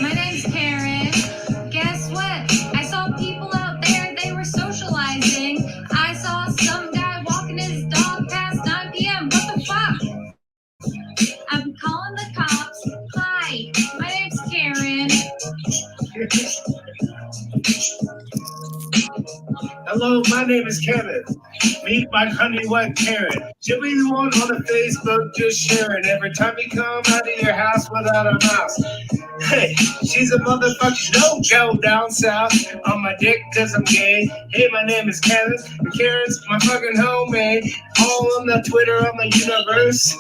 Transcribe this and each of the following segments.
My name's Karen. Guess what? I saw people out there, they were socializing. I saw some guy walking his dog past 9 p.m. What the fuck? I'm calling the cops. Hi, my name's Karen. Hello, my name is Kevin. Meet my honey wife Karen. She'll be the one on the Facebook just sharing every time you come out of your house without a mouse. Hey, she's a motherfucker. Don't go down south on my dick cause I'm gay. Hey, my name is Kevin. And Karen's my fucking homemade. All on the Twitter on the universe.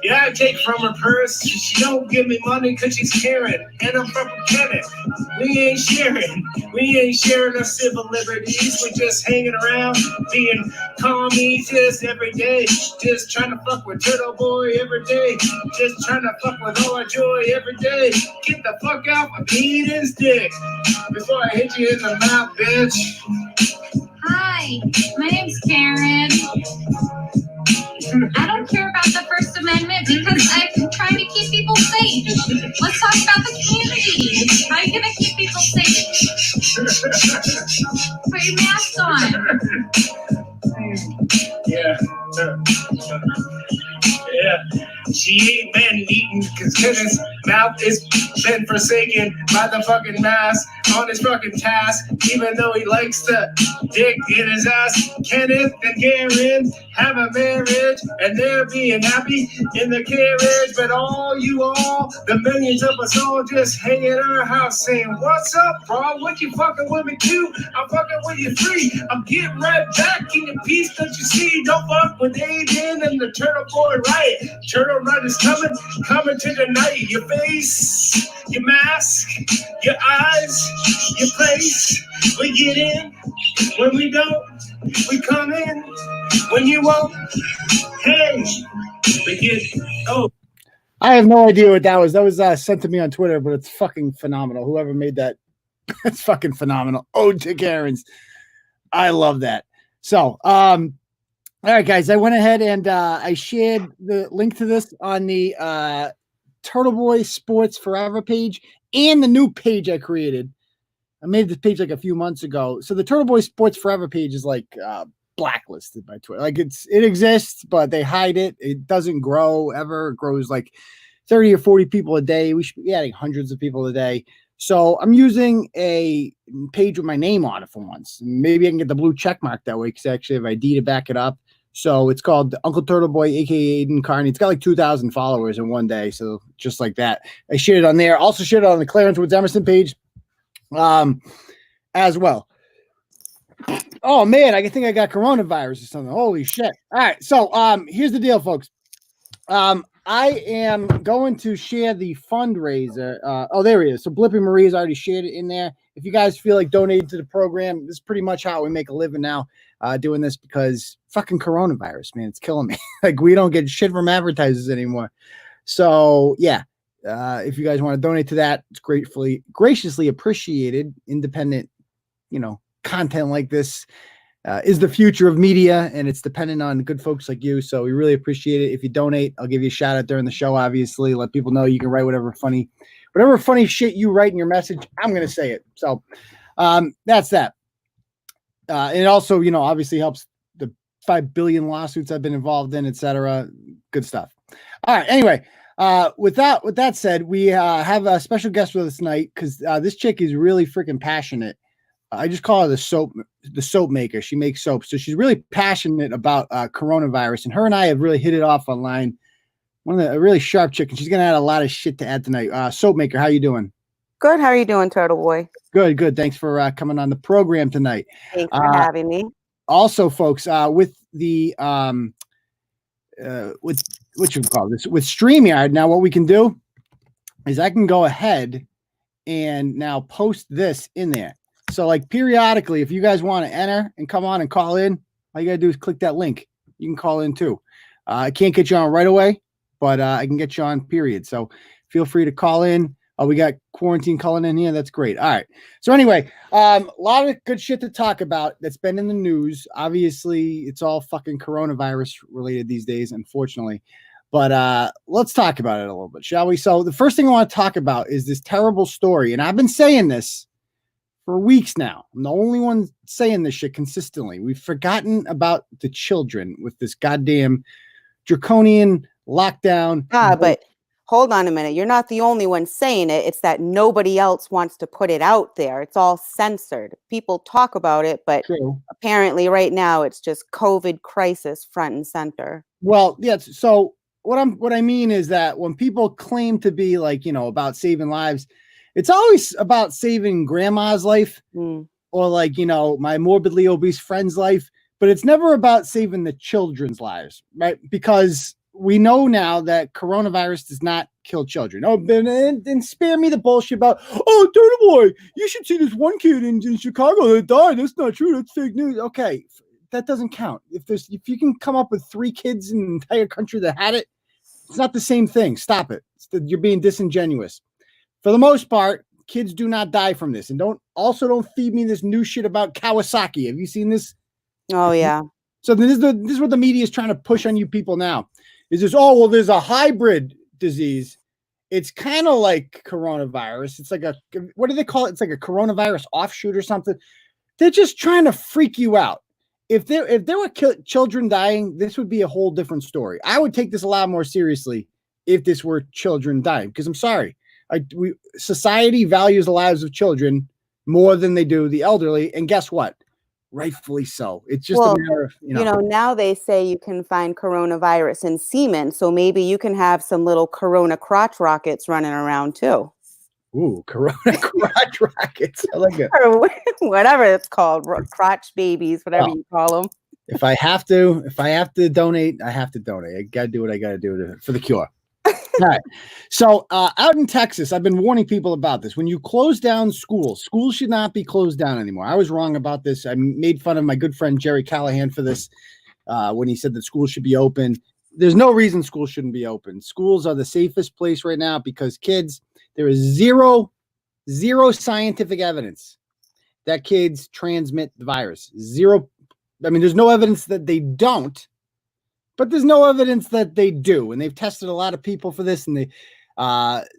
Yeah, I take from her purse. She don't give me money cause she's Karen. And I'm from Kevin. We ain't sharing our civil liberties. We're just hanging around, being commies every day. Just trying to fuck with Turtle Boy every day. Just trying to fuck with all our joy every day. Get the fuck out my penis dick before I hit you in the mouth, bitch. Hi, my name's Karen. I don't care about the First Amendment because I'm trying to keep people safe. Let's talk about the community. How are you going to keep people safe? Put your mask on. Yeah. She ain't been eating because Kenneth's mouth is been forsaken by the fucking mask on his fucking task, even though he likes to dick in his ass. Kenneth and Karen have a marriage and they're being happy in the carriage, but the millions of us all just hang in our house saying, what's up, bro? What you fucking with me too? I'm fucking with you free. I'm getting right back in your piece, don't you see? Don't fuck with Aiden and the Turtle Boy riot. Turtle Rider's coming to deny your face, your mask, your eyes, your place. We get in when we don't. We come in when you won't. Hey, we get I have no idea what that was. That was sent to me on Twitter, but it's fucking phenomenal. Whoever made that, it's fucking phenomenal. Ode to Karen's. I love that. So, all right, guys, I went ahead and I shared the link to this on the Turtle Boy Sports Forever page and the new page I created. I made this page like a few months ago. So the Turtle Boy Sports Forever page is like blacklisted by Twitter. Like it exists, but they hide it. It doesn't grow ever. It grows like 30 or 40 people a day. We should be adding hundreds of people a day. So I'm using a page with my name on it for once. Maybe I can get the blue check mark that way because I actually have ID to back it up. So it's called Uncle Turtle Boy, aka Aiden Carney. It's got like 2,000 followers in one day. So just like that, I shared it on there. Also shared it on the Clarence Woods Emerson page as well. Oh man, I think I got coronavirus or something. Holy shit. All right. So here's the deal, folks. I am going to share the fundraiser. Oh, there he is. So Blippy Marie's already shared it in there. If you guys feel like donating to the program, this is pretty much how we make a living now, doing this because fucking coronavirus, man, it's killing me. Like we don't get shit from advertisers anymore. So yeah, if you guys want to donate to that, it's graciously appreciated. Independent, content like this is the future of media, and it's dependent on good folks like you. So we really appreciate it. If you donate, I'll give you a shout out during the show. Obviously, let people know you can write whatever funny shit you write in your message. I'm going to say it. So that's that. And it also, obviously helps the 5 billion lawsuits I've been involved in, etc. Good stuff. All right. Anyway, with that said, we have a special guest with us tonight because this chick is really freaking passionate. I just call her the soap maker. She makes soap. So she's really passionate about coronavirus, and her and I have really hit it off online. A really sharp chick, and she's going to add a lot of shit to add tonight. Soap maker, how you doing? Good. How are you doing, Turtle Boy? Good. Thanks for coming on the program tonight. Thanks for having me. Also, folks, with the with what you call this, with StreamYard, now what we can do is I can go ahead and now post this in there. So like periodically, if you guys want to enter and come on and call in, all you got to do is click that link. You can call in too. I can't get you on right away, but I can get you on period. So feel free to call in. We got quarantine calling in here. That's great. All right. So anyway, a lot of good shit to talk about that's been in the news. Obviously, it's all fucking coronavirus related these days, unfortunately. But let's talk about it a little bit, shall we? So the first thing I want to talk about is this terrible story. And I've been saying this for weeks now. I'm the only one saying this shit consistently. We've forgotten about the children with this goddamn draconian lockdown. But hold on a minute. You're not the only one saying it. It's that nobody else wants to put it out there. It's all censored. People talk about it, but apparently right now it's just COVID crisis front and center. Well, yes. So what I mean is that when people claim to be like, about saving lives, it's always about saving grandma's life or like, my morbidly obese friend's life, but it's never about saving the children's lives, right? Because we know now that coronavirus does not kill children. Oh, and spare me the bullshit about, Turtle Boy, you should see this one kid in Chicago that died. That's not true. That's fake news. Okay, that doesn't count. If you can come up with 3 kids in the entire country that had it, it's not the same thing. Stop it. You're being disingenuous. For the most part, kids do not die from this. And don't feed me this new shit about Kawasaki. Have you seen this? Oh yeah. So this is what the media is trying to push on you people now. Is this, there's a hybrid disease. It's kind of like coronavirus. It's like what do they call it? It's like a coronavirus offshoot or something. They're just trying to freak you out. If there were children dying, this would be a whole different story. I would take this a lot more seriously if this were children dying, because I'm sorry. Society values the lives of children more than they do the elderly. And guess what? Rightfully so. It's just a matter of, now they say you can find coronavirus in semen. So maybe you can have some little corona crotch rockets running around too. Ooh, corona crotch rockets. I like it. Or whatever it's called. Crotch babies, whatever you call them. If I have to donate, I have to donate. I got to do what I got to do for the cure. All right. So out in Texas, I've been warning people about this. When you close down schools should not be closed down anymore. I was wrong about this. I made fun of my good friend Jerry Callahan for this when he said that schools should be open. There's no reason schools shouldn't be open. Schools are the safest place right now because there is zero scientific evidence that kids transmit the virus. Zero. I mean, there's no evidence that they don't. But there's no evidence that they do, and they've tested a lot of people for this. And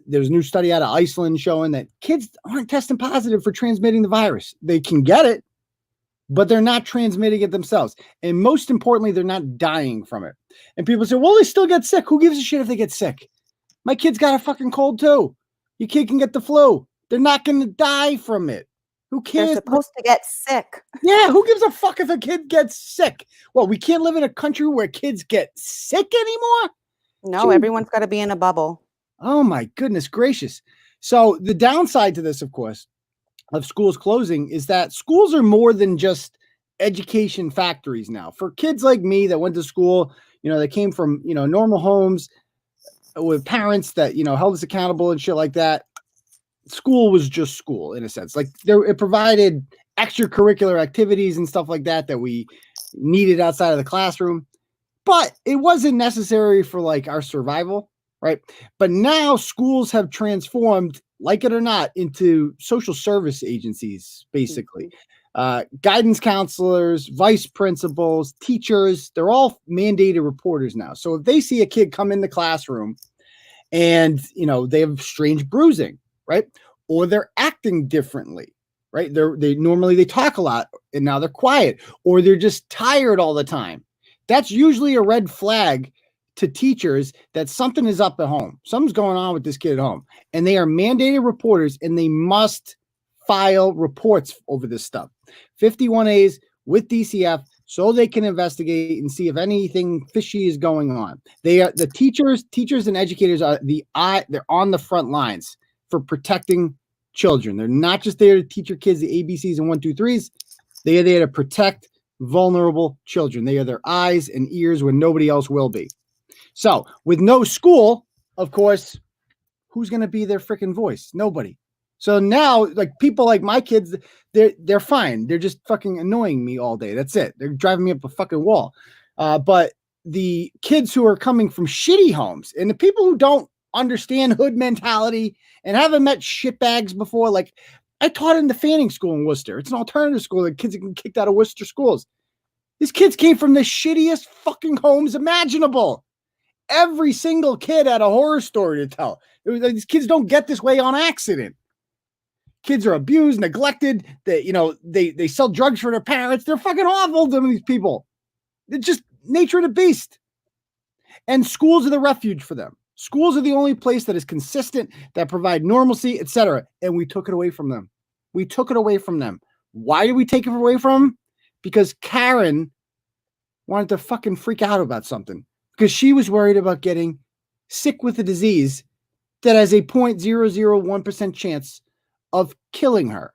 there's a new study out of Iceland showing that kids aren't testing positive for transmitting the virus. They can get it, but they're not transmitting it themselves. And most importantly, they're not dying from it. And people say, well, they still get sick. Who gives a shit if they get sick? My kid's got a fucking cold too. Your kid can get the flu. They're not going to die from it. Who cares? They're supposed to get sick. Yeah, who gives a fuck if a kid gets sick? Well, we can't live in a country where kids get sick anymore? No, everyone's got to be in a bubble. Oh, my goodness gracious. So the downside to this, of course, of schools closing is that schools are more than just education factories now. For kids like me that went to school, they came from, normal homes with parents that, held us accountable and shit like that. School was just school in a sense. Like it provided extracurricular activities and stuff like that we needed outside of the classroom, but it wasn't necessary for like our survival, right? But now schools have transformed, like it or not, into social service agencies, basically. Guidance counselors, vice principals, teachers, they're all mandated reporters now. So if they see a kid come in the classroom and, they have strange bruising, right? Or they're acting differently, right? They normally talk a lot and now they're quiet, or they're just tired all the time. That's usually a red flag to teachers that something is up at home. Something's going on with this kid at home, and they are mandated reporters and they must file reports over this stuff. 51As with DCF so they can investigate and see if anything fishy is going on. They are the teachers and educators are they're on the front lines for protecting children. They're not just there to teach your kids the ABCs and 1, 2, 3s. They are there to protect vulnerable children. They are their eyes and ears when nobody else will be. So with no school, of course, who's going to be their freaking voice? Nobody. So now, like people like my kids, they're fine. They're just fucking annoying me all day. That's it. They're driving me up a fucking wall. But the kids who are coming from shitty homes and the people who don't understand hood mentality and haven't met shitbags before, like I taught in the Fanning School in Worcester. It's an alternative school that kids get kicked out of Worcester schools. These kids came from the shittiest fucking homes imaginable. every single kid had a horror story to tell. It was like, these kids don't get this way on accident. Kids are abused, neglected. They sell drugs for their parents. They're fucking awful to these people. It's just nature of the beast. And schools are the refuge for them. Schools are the only place that is consistent, that provide normalcy, etc. And we took it away from them. We took it away from them. Why did we take it away from them? Because Karen wanted to fucking freak out about something. Because she was worried about getting sick with a disease that has a 0.001% chance of killing her.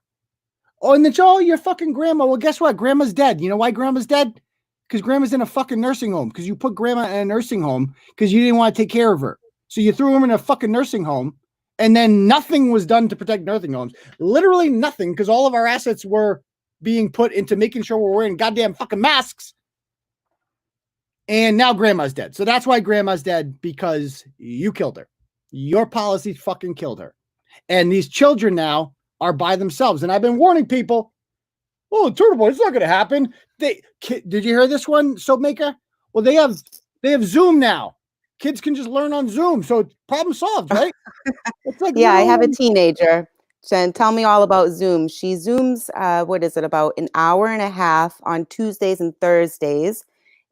Oh, and it's, oh, your fucking grandma. Well, guess what? Grandma's dead. You know why grandma's dead? Because grandma's in a fucking nursing home. Because you put grandma in a nursing home because you didn't want to take care of her. So you threw her in a fucking nursing home, and then nothing was done to protect nursing homes. Literally nothing, because all of our assets were being put into making sure we're wearing goddamn fucking masks. And now grandma's dead. So that's why grandma's dead, because you killed her. Your policy fucking killed her. And these children now are by themselves. And I've been warning people, oh, Turtle Boy, it's not going to happen. Did you hear this one, Soapmaker? Well, they have Zoom now. Kids can just learn on Zoom. So problem solved, right? It's like, yeah, I have a teenager. Jen, tell me all about Zoom. She Zooms, about an hour and a half on Tuesdays and Thursdays.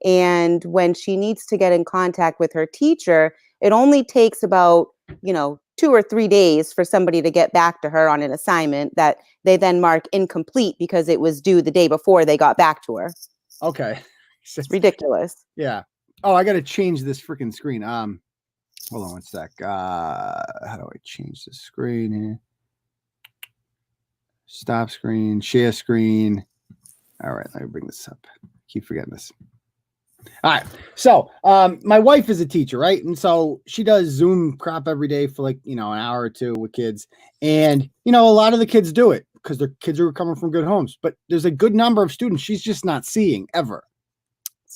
And when she needs to get in contact with her teacher, it only takes about, 2 or 3 days for somebody to get back to her on an assignment that they then mark incomplete because it was due the day before they got back to her. Okay. It's ridiculous. Yeah. Oh, I got to change this freaking screen. Hold on one sec. How do I change the screen here? Stop screen, share screen. All right, let me bring this up. Keep forgetting this. All right. So, my wife is a teacher, right? And so she does Zoom crap every day for like, an hour or two with kids. And, a lot of the kids do it because their kids are coming from good homes, but there's a good number of students she's just not seeing ever.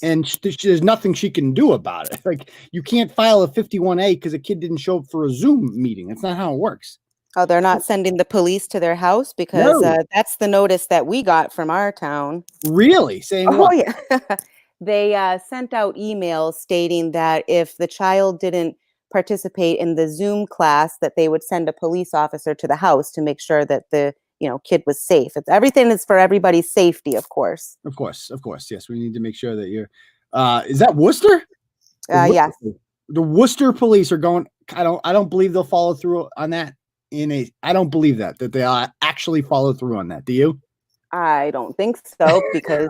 And there's nothing she can do about it. Like, you can't file a 51A because a kid didn't show up for a Zoom meeting. That's not how it works. Oh, they're not sending the police to their house? Because that's the notice that we got from our town. Really? Saying what? Yeah. They sent out emails stating that if the child didn't participate in the Zoom class, that they would send a police officer to the house to make sure that the kid was safe. Everything is for everybody's safety, of course. Of course. Yes, we need to make sure that you're. Is that Worcester? Yes. The Worcester police are going. I don't believe they'll follow through on that. I don't believe that they'll actually follow through on that. Do you? I don't think so, because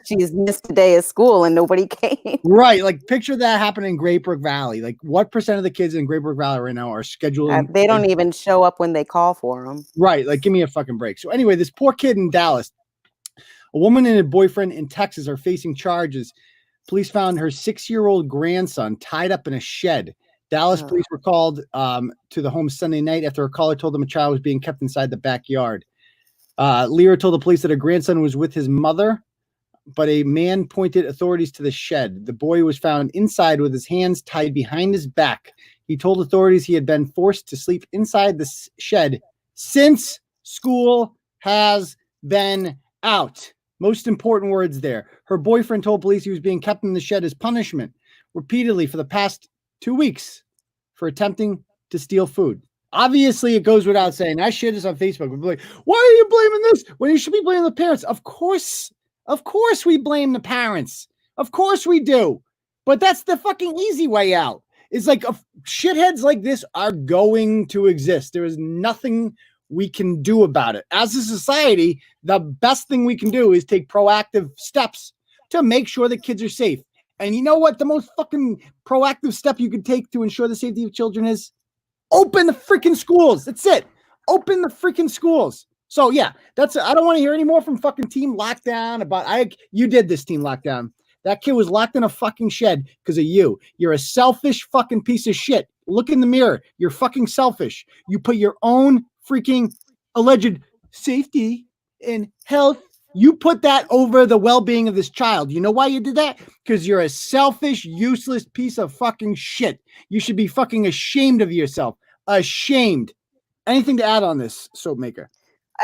she's missed a day of school and nobody came. Right. Like, picture that happening in Great Brook Valley. Like, what percent of the kids in Great Brook Valley right now are scheduling? They don't even show up when they call for them. Right. Like, give me a fucking break. So anyway, this poor kid in Dallas, a woman and a boyfriend in Texas are facing charges. Police found her 6-year-old grandson tied up in a shed. Dallas police were called to the home Sunday night after a caller told them a child was being kept inside the backyard. Lear told the police that her grandson was with his mother, but a man pointed authorities to the shed. The boy was found inside with his hands tied behind his back. He told authorities he had been forced to sleep inside the shed since school has been out. Most important words there. Her boyfriend told police he was being kept in the shed as punishment repeatedly for the past 2 weeks for attempting to steal food. Obviously, it goes without saying. I shared this on Facebook. We're like, why are you blaming this when you should be blaming the parents? Of course we blame the parents. Of course we do. But that's the fucking easy way out. It's like shitheads like this are going to exist. There is nothing we can do about it. As a society, the best thing we can do is take proactive steps to make sure that kids are safe. And you know what? The most fucking proactive step you can take to ensure the safety of children is open the freaking schools. That's it. Open the freaking schools. So yeah, I don't want to hear any more from fucking Team Lockdown about you did this, Team Lockdown. That kid was locked in a fucking shed because of you. You're a selfish fucking piece of shit. Look in the mirror. You're fucking selfish. You put your own freaking alleged safety and health. You put that over the well-being of this child. You know why you did that? Because you're a selfish, useless piece of fucking shit. You should be fucking ashamed of yourself. Ashamed. Anything to add on this, Soapmaker?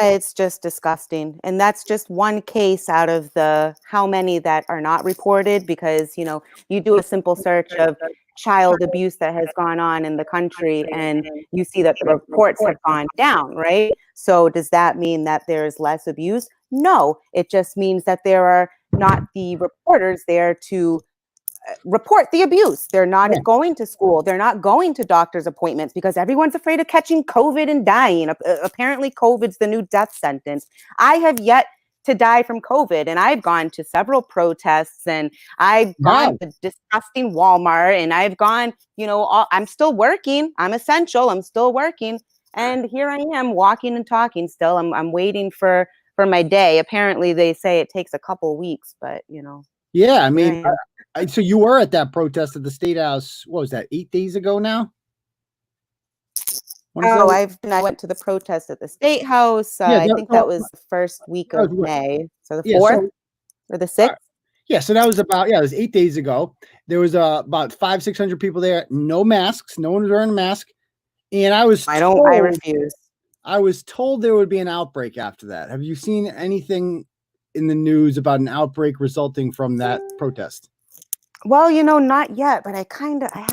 It's just disgusting. And that's just one case out of the how many that are not reported, because, you do a simple search of child abuse that has gone on in the country, and you see that the reports have gone down, right? So does that mean that there's less abuse? No, it just means that there are not the reporters there to report the abuse. They're not going to school. They're not going to doctor's appointments because everyone's afraid of catching COVID and dying. Apparently, COVID's the new death sentence. I have yet to die from COVID, and I've gone to several protests, and I've gone to disgusting Walmart, and I've gone, I'm still working. I'm essential. I'm still working. And here I am walking and talking still. I'm waiting for my day. Apparently, they say it takes a couple weeks, but Yeah, I mean, so you were at that protest at the State House. What was that? 8 days ago now? I went to the protest at the State House. I think that was the first week of May. So the 4th or the 6th? Yeah, so that was it was 8 days ago. There was about 500-600 people there, no masks. No one was wearing a mask. And I refuse. I was told there would be an outbreak after that. Have you seen anything in the news about an outbreak resulting from that protest? Well, not yet, but I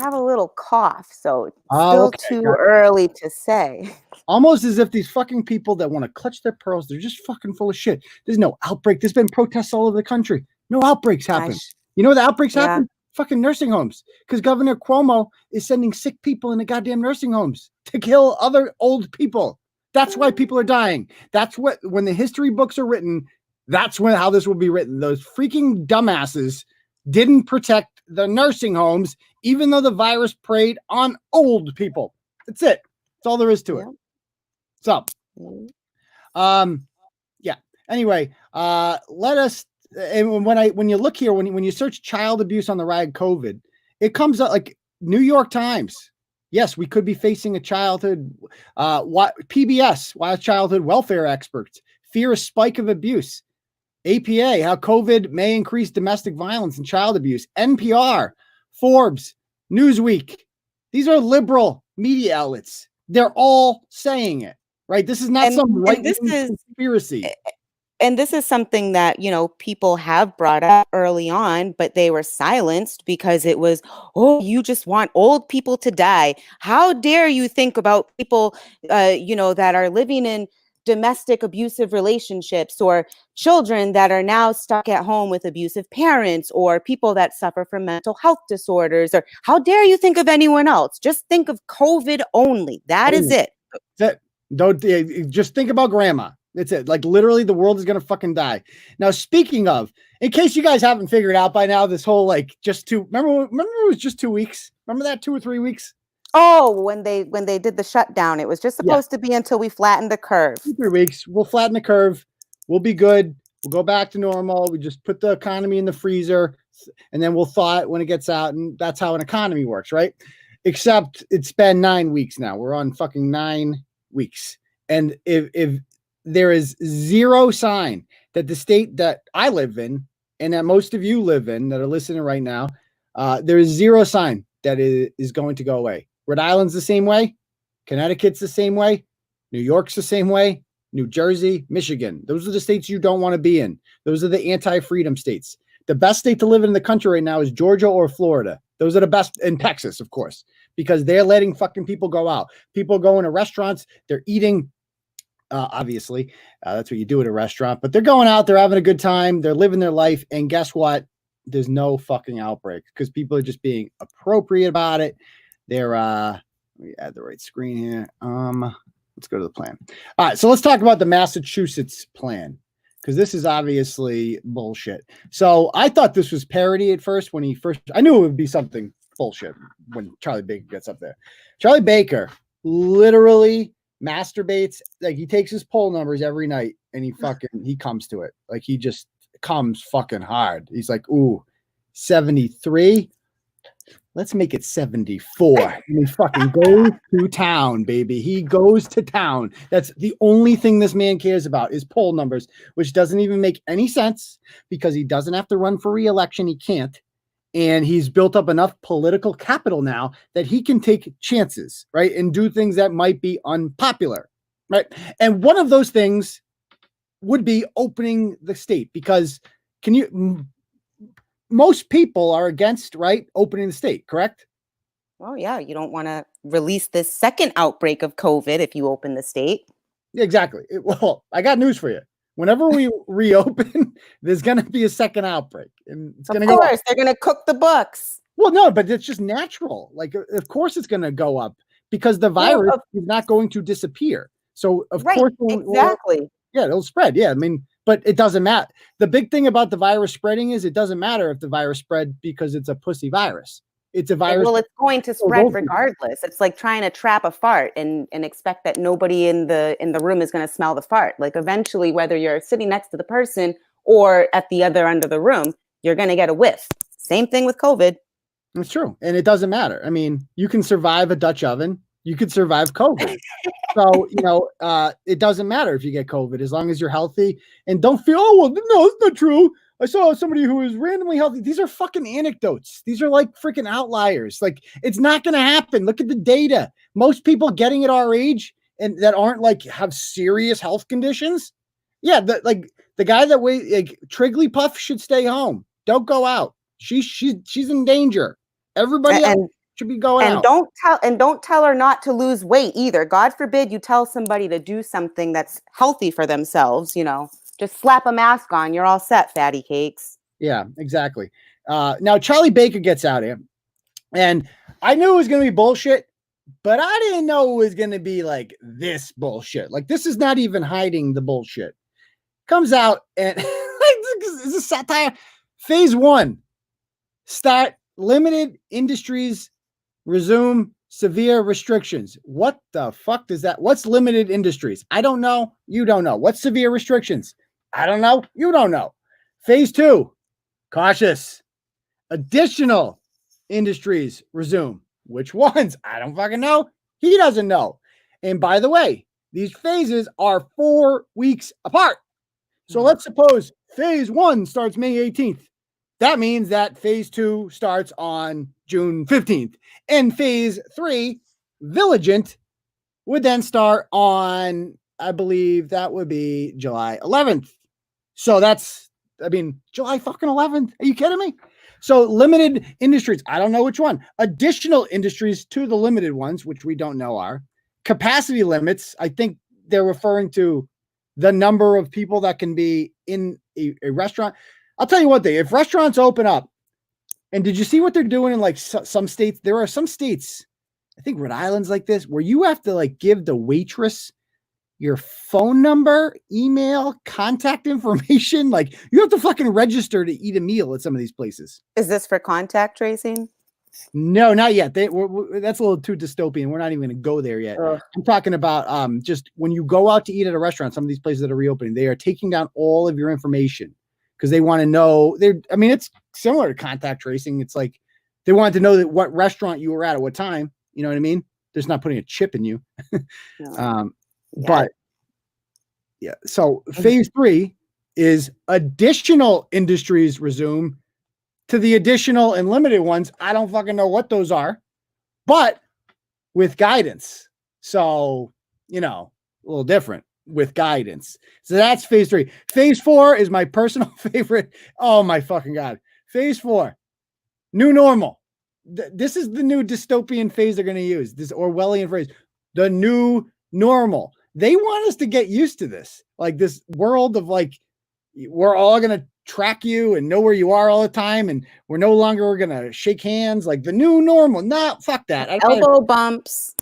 have a little cough, so it's still too early to say. Almost as if these fucking people that want to clutch their pearls, they're just fucking full of shit. There's no outbreak. There's been protests all over the country. No outbreaks happen. You know where the outbreaks happen? Fucking nursing homes. Because Governor Cuomo is sending sick people in the goddamn nursing homes to kill other old people. That's why people are dying. That's when the history books are written, that's how this will be written. Those freaking dumbasses didn't protect the nursing homes, even though the virus preyed on old people. That's it. That's all there is to it. So, Anyway, let us. And when you look here, when you search child abuse on the rise COVID, it comes up like New York Times. Yes, we could be facing a childhood. PBS, Wild Childhood Welfare Experts fear a spike of abuse. APA, how COVID may increase domestic violence and child abuse. NPR, Forbes, Newsweek. These are liberal media outlets. They're all saying it, right? This is not some right-wing conspiracy. And this is something that, people have brought up early on, but they were silenced because it was, you just want old people to die. How dare you think about people, that are living in domestic abusive relationships, or children that are now stuck at home with abusive parents, or people that suffer from mental health disorders, or how dare you think of anyone else? Just think of COVID only. That is it. Don't just think about grandma. That's it. Like literally the world is going to fucking die. Now, speaking of, in case you guys haven't figured out by now, this whole remember it was just 2 weeks. Remember that 2 or 3 weeks? Oh, when they did the shutdown, it was just supposed to be until we flattened the curve. 3 weeks. We'll flatten the curve. We'll be good. We'll go back to normal. We just put the economy in the freezer and then we'll thaw it when it gets out. And that's how an economy works, right? Except it's been 9 weeks now. We're on fucking 9 weeks. And if there is zero sign that the state that I live in and that most of you live in that are listening right now, there is zero sign that it is going to go away. Rhode Island's the same way. Connecticut's the same way. New York's the same way. New Jersey, Michigan. Those are the states you don't want to be in. Those are the anti-freedom states. The best state to live in the country right now is Georgia or Florida. Those are the best, in Texas, of course, because they're letting fucking people go out. People go into restaurants. They're eating. Obviously, that's what you do at a restaurant, but they're going out, they're having a good time, they're living their life. And guess what? There's no fucking outbreak because people are just being appropriate about it. They're, let me add the right screen here. Let's go to the plan. All right. So let's talk about the Massachusetts plan because this is obviously bullshit. So I thought this was parody at first I knew it would be something bullshit when Charlie Baker gets up there. Charlie Baker literally masturbates, like he takes his poll numbers every night and he comes to it. Like he just comes fucking hard. He's like, ooh, 73. Let's make it 74. And he fucking goes to town, baby. He goes to town. That's the only thing this man cares about is poll numbers, which doesn't even make any sense because he doesn't have to run for re-election. He can't. And he's built up enough political capital now that he can take chances, right? And do things that might be unpopular, right? And one of those things would be opening the state because most people are against, right? Opening the state, correct? Oh, yeah. You don't want to release this second outbreak of COVID if you open the state. Exactly. Well, I got news for you. Whenever we reopen, there's going to be a second outbreak, and it's going to go up. Of course, they're going to cook the books. Well, no, but it's just natural. Like, of course, it's going to go up because the virus is not going to disappear. So, of course, exactly. Yeah, it'll spread. Yeah, I mean, but it doesn't matter. The big thing about the virus spreading is it doesn't matter if the virus spread because it's a pussy virus. It's a virus. Well, it's going to spread regardless. It's like trying to trap a fart and expect that nobody in the room is going to smell the fart. Like eventually, whether you're sitting next to the person or at the other end of the room, you're going to get a whiff. Same thing with COVID. It's true. And it doesn't matter. I mean, you can survive a Dutch oven. You could survive COVID. So, it doesn't matter if you get COVID as long as you're healthy and don't feel, oh, well, no, it's not true. I saw somebody who was randomly healthy. These are fucking anecdotes. These are like freaking outliers. Like, it's not going to happen. Look at the data. Most people getting at our age and that aren't like have serious health conditions. Yeah. The guy that Trigglypuff should stay home. Don't go out. She's in danger. Everybody else should be going out. Don't tell her not to lose weight either. God forbid you tell somebody to do something that's healthy for themselves, Just slap a mask on. You're all set, fatty cakes. Yeah, exactly. Now, Charlie Baker gets out here, and I knew it was going to be bullshit, but I didn't know it was going to be like this bullshit. Like, this is not even hiding the bullshit. Comes out, and this is satire. Phase 1, start limited industries, resume severe restrictions. What the fuck does that? What's limited industries? I don't know. You don't know. What's severe restrictions? I don't know. You don't know. Phase 2, cautious. Additional industries resume. Which ones? I don't fucking know. He doesn't know. And by the way, these phases are 4 weeks apart. So let's suppose phase 1 starts May 18th. That means that phase 2 starts on June 15th. And phase 3, Vigilant, would then start on, I believe that would be July 11th. So July fucking 11th. Are you kidding me? So limited industries, I don't know which one. Additional industries to the limited ones, which we don't know are. Capacity limits, I think they're referring to the number of people that can be in a restaurant. I'll tell you one thing. If restaurants open up, and did you see what they're doing in like some states? There are some states, I think Rhode Island's like this, where you have to like give the waitress your phone number, email, contact information. Like you have to fucking register to eat a meal at some of these places. Is this for contact tracing? No, not yet. That's a little too dystopian. We're not even going to go there yet. I'm talking about just when you go out to eat at a restaurant, some of these places that are reopening, they are taking down all of your information because they want to know. It's similar to contact tracing. It's like they wanted to know that what restaurant you were at what time. You know what I mean? They're just not putting a chip in you. No. But yeah, so phase 3 is additional industries resume to the additional and limited ones. I don't fucking know what those are, but with guidance. So, a little different with guidance. So that's phase 3. Phase 4 is my personal favorite. Oh my fucking God. Phase 4, new normal. This is the new dystopian phase they're going to use. This Orwellian phrase, the new normal. They want us to get used to this, like this world of like, we're all going to track you and know where you are all the time. And we're no longer going to shake hands, like the new normal. No, fuck that. Elbow bumps.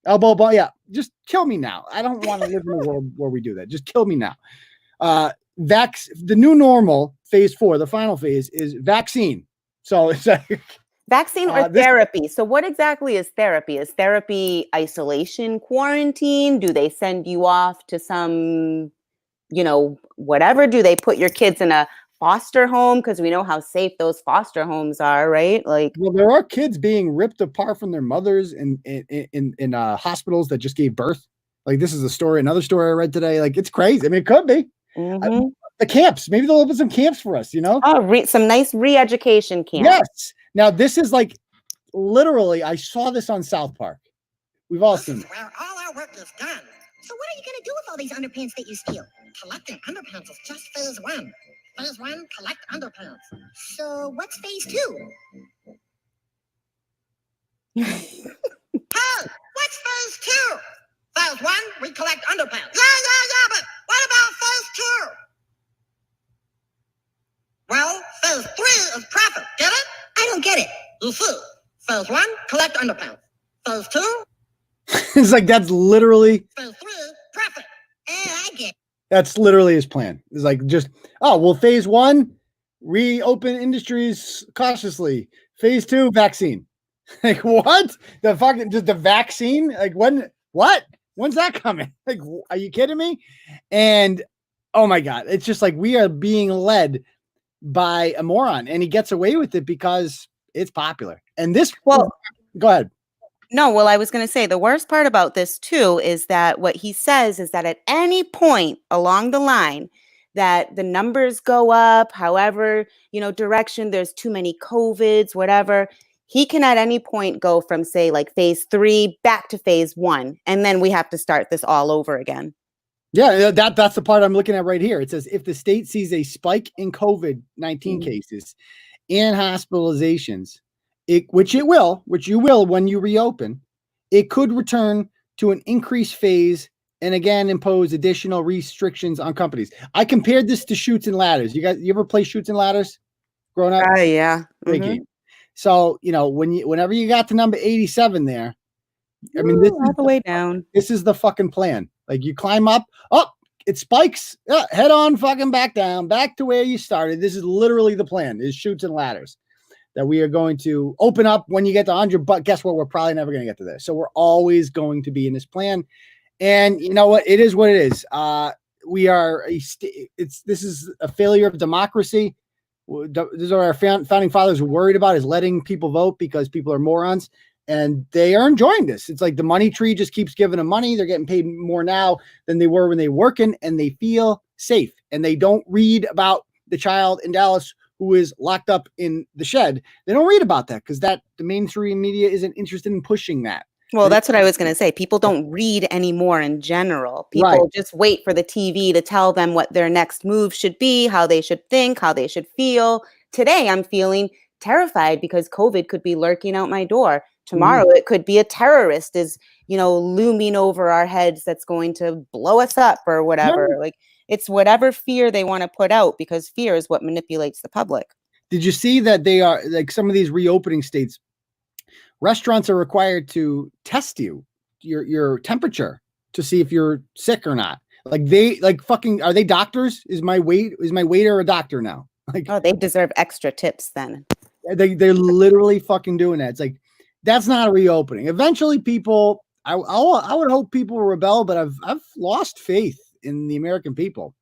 Yeah. Just kill me now. I don't want to live in a world where we do that. Just kill me now. The new normal, phase 4, the final phase is vaccine. So it's like vaccine or therapy. So what exactly is therapy? Is therapy isolation, quarantine? Do they send you off to some, whatever? Do they put your kids in a foster home? Because we know how safe those foster homes are, right? Like, well, there are kids being ripped apart from their mothers in hospitals that just gave birth. Like, this is another story I read today. Like, it's crazy. I mean, it could be. Mm-hmm. The camps. Maybe they'll open some camps for us, Oh, some nice re-education camps. Yes. Now, this is like, literally, I saw this on South Park. We've all seen it. Where all our work is done. So what are you going to do with all these underpants that you steal? Collecting underpants is just phase 1. Phase 1, collect underpants. So what's phase 2? Hey, what's phase 2? Phase 1, we collect underpants. Yeah, but what about phase 2? Well, phase 3 is profit. Get it? I don't get it. You see, phase 1, collect underpants. Phase 2? It's like, that's literally. Phase 3, profit. I get it. That's literally his plan. It's like, just, oh, well, phase 1, reopen industries cautiously. Phase 2, vaccine. Like, what? The fucking, just the vaccine? Like, when, what? When's that coming? Like, are you kidding me? And, oh my God, it's just like, we are being led by a moron, and he gets away with it because it's popular. And this, well, go ahead. No, well, I was going to say the worst part about this too is that what he says is that at any point along the line that the numbers go up, however, direction, there's too many COVIDs, whatever, he can at any point go from, say, like phase 3 back to phase 1. And then we have to start this all over again. Yeah, that's the part I'm looking at right here. It says, if the state sees a spike in COVID-19 cases and hospitalizations, which you will when you reopen, it could return to an increased phase and again impose additional restrictions on companies. I compared this to Chutes and Ladders. You ever play Chutes and Ladders growing up? Yeah. Great game. So, whenever you got to number 87 there, I mean, this all is the way down. This is the fucking plan. Like, you climb up, it spikes, head on fucking back down, back to where you started. This is literally the plan, is Chutes and Ladders, that we are going to open up when you get to 100, but guess what? We're probably never going to get to this. So we're always going to be in this plan. And you know what? It is what it is. We are, this is a failure of democracy. This is what our founding fathers were worried about, is letting people vote because people are morons. And they are enjoying this. It's like the money tree just keeps giving them money. They're getting paid more now than they were when they were working, and they feel safe. And they don't read about the child in Dallas who is locked up in the shed. They don't read about that because the mainstream media isn't interested in pushing that. Well, that's what I was going to say. People don't read anymore in general. People just wait for the TV to tell them what their next move should be, how they should think, how they should feel. Today, I'm feeling terrified because COVID could be lurking out my door. Tomorrow, it could be a terrorist is, looming over our heads that's going to blow us up or whatever. Yeah. Like, it's whatever fear they want to put out, because fear is what manipulates the public. Did you see that they are, like, some of these reopening states, restaurants are required to test your temperature to see if you're sick or not? Like, are they doctors? Is my waiter a doctor now? Like, oh, they deserve extra tips then. They're literally fucking doing that. It's like, that's not a reopening. Eventually people, I would hope people will rebel, but I've lost faith in the American people.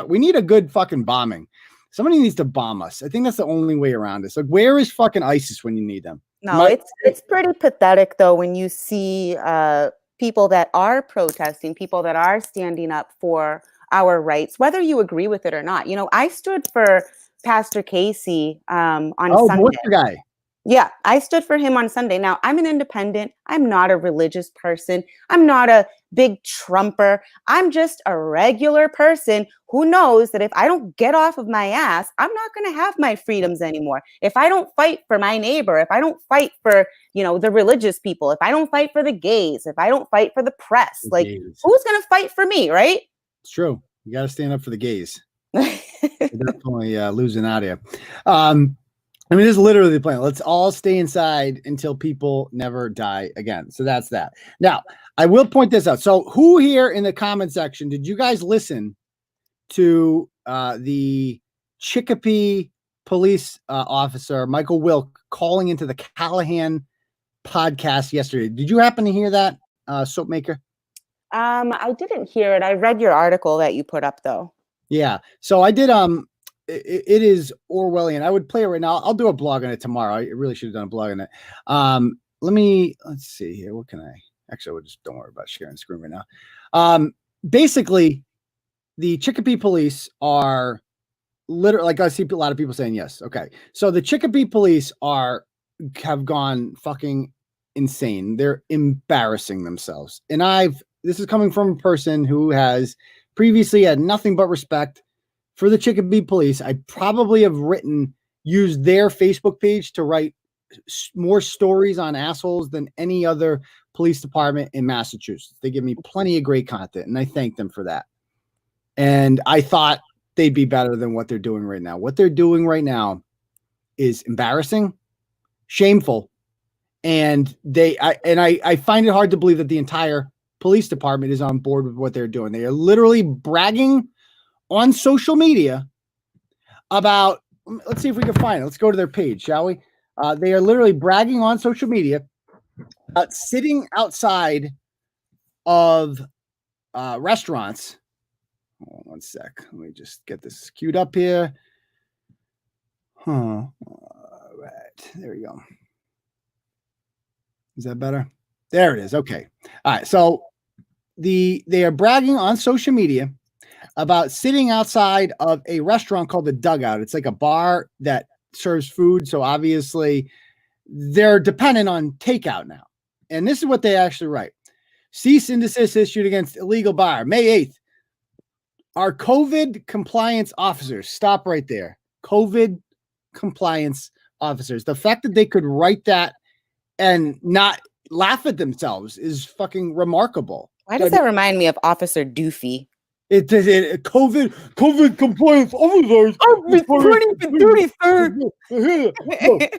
We need a good fucking bombing. Somebody needs to bomb us. I think that's the only way around this. Like, where is fucking ISIS when you need them? No, it's pretty pathetic though when you see people that are protesting, people that are standing up for our rights, whether you agree with it or not. I stood for Pastor Casey on Sunday. What's the guy? Yeah, I stood for him on Sunday. Now, I'm an independent. I'm not a religious person. I'm not a big Trumper. I'm just a regular person who knows that if I don't get off of my ass, I'm not going to have my freedoms anymore. If I don't fight for my neighbor, if I don't fight for, the religious people, if I don't fight for the gays, if I don't fight for the press, who's going to fight for me, right? It's true. You got to stand up for the gays. You're definitely losing out here. This is literally the plan. Let's all stay inside until people never die again. So that's that. Now, I will point this out. So who here in the comment section, did you guys listen to the Chicopee police officer, Michael Wilk, calling into the Callahan podcast yesterday? Did you happen to hear that, Soapmaker? I didn't hear it. I read your article that you put up, though. Yeah. So I did, it is Orwellian. I would play it right now. I'll do a blog on it tomorrow. I really should have done a blog on it. Let's see here. What can actually, don't worry about sharing the screen right now. Basically, the Chicopee police are literally, like, I see a lot of people saying yes. Okay. So the Chicopee police have gone fucking insane. They're embarrassing themselves. And this is coming from a person who has previously had nothing but respect for the Chicopee police. I probably have used their Facebook page to write more stories on assholes than any other police department in Massachusetts. They give me plenty of great content, and I thank them for that. And I thought they'd be better than what they're doing right now. What they're doing right now is embarrassing, shameful, and I find it hard to believe that the entire police department is on board with what they're doing. They are literally bragging on social media about, let's see if we can find it. Let's go to their page, shall we? They are literally bragging on social media about sitting outside of restaurants. Hold on one sec. Let me just get this queued up here. All right. There we go. Is that better? There it is. Okay. All right. So they are bragging on social media about sitting outside of a restaurant called the Dugout. It's like a bar that serves food. So obviously they're dependent on takeout now. And this is what they actually write. Cease and desist issued against illegal bar. May 8th. Our COVID compliance officers. Stop right there. COVID compliance officers. The fact that they could write that and not laugh at themselves is fucking remarkable. Why does that remind me of Officer Doofy? It COVID compliance officers.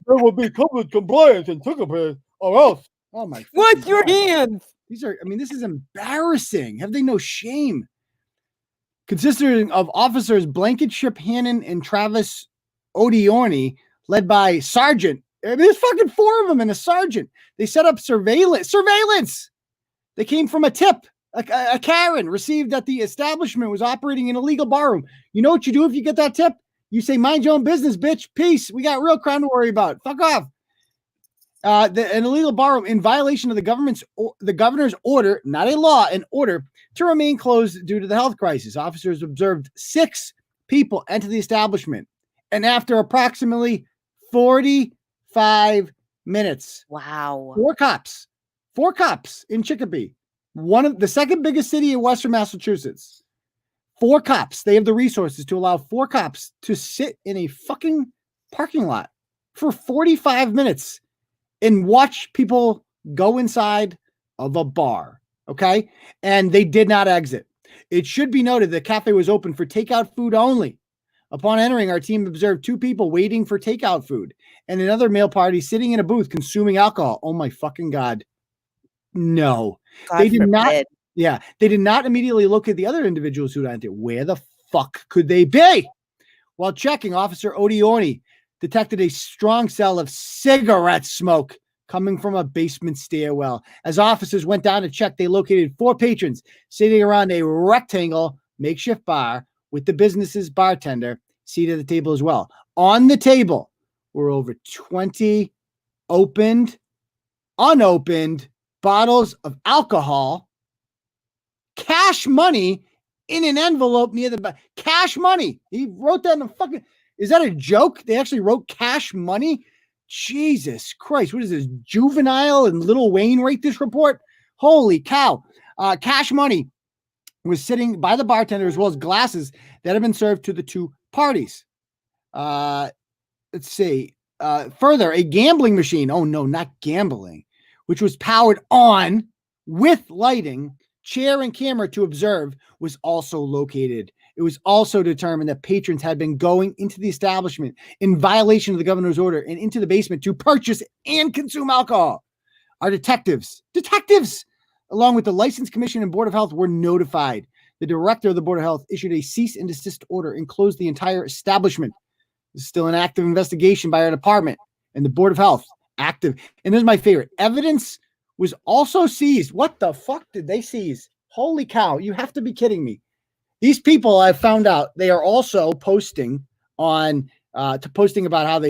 There will be COVID compliance in Chicopee or else. Oh my! What's your hands? These are. I mean, this is embarrassing. Have they no shame? Consisting of officers Blankenship Hannon and Travis Odiorni, led by Sergeant. I mean, there's fucking 4 of them and a sergeant. They set up surveillance. They came from a tip. A Karen received that the establishment was operating an illegal barroom. You know what you do if you get that tip? You say, mind your own business, bitch. Peace. We got real crime to worry about. Fuck off. An illegal barroom in violation of the governor's order, not a law, an order to remain closed due to the health crisis. Officers observed 6 people enter the establishment. And after approximately 45 minutes. Wow. 4 cops in Chicopee. One of the second biggest city in Western Massachusetts. 4 cops. They have the resources to allow 4 cops to sit in a fucking parking lot for 45 minutes and watch people go inside of a bar. Okay. And they did not exit. It should be noted the cafe was open for takeout food only. Upon entering, our team observed 2 people waiting for takeout food and another male party sitting in a booth consuming alcohol. Oh my fucking God. No, they did not. Yeah, they did not immediately locate the other individuals who entered. Where the fuck could they be? While checking, Officer Odiorni detected a strong smell of cigarette smoke coming from a basement stairwell. As officers went down to check, they located 4 patrons sitting around a rectangle makeshift bar with the business's bartender seated at the table as well. On the table were over 20 opened, unopened bottles of alcohol, cash money in an envelope near the back. Cash money. He wrote that in the fucking. Is that a joke? They actually wrote cash money? Jesus Christ. What is this? Juvenile and Lil Wayne write this report? Holy cow. Cash money was sitting by the bartender as well as glasses that have been served to the 2 parties. Let's see. Further, a gambling machine. Oh, no, not gambling. Which was powered on with lighting, chair and camera to observe, was also located. It was also determined that patrons had been going into the establishment in violation of the governor's order and into the basement to purchase and consume alcohol. Our detectives, along with the License Commission and Board of Health, were notified. The director of the Board of Health issued a cease and desist order and closed the entire establishment. This is still an active investigation by our department and the Board of Health. Active. And this is my favorite. Evidence was also seized. What the fuck did they seize? Holy cow. You have to be kidding me. These people, I found out, they are also posting on posting about how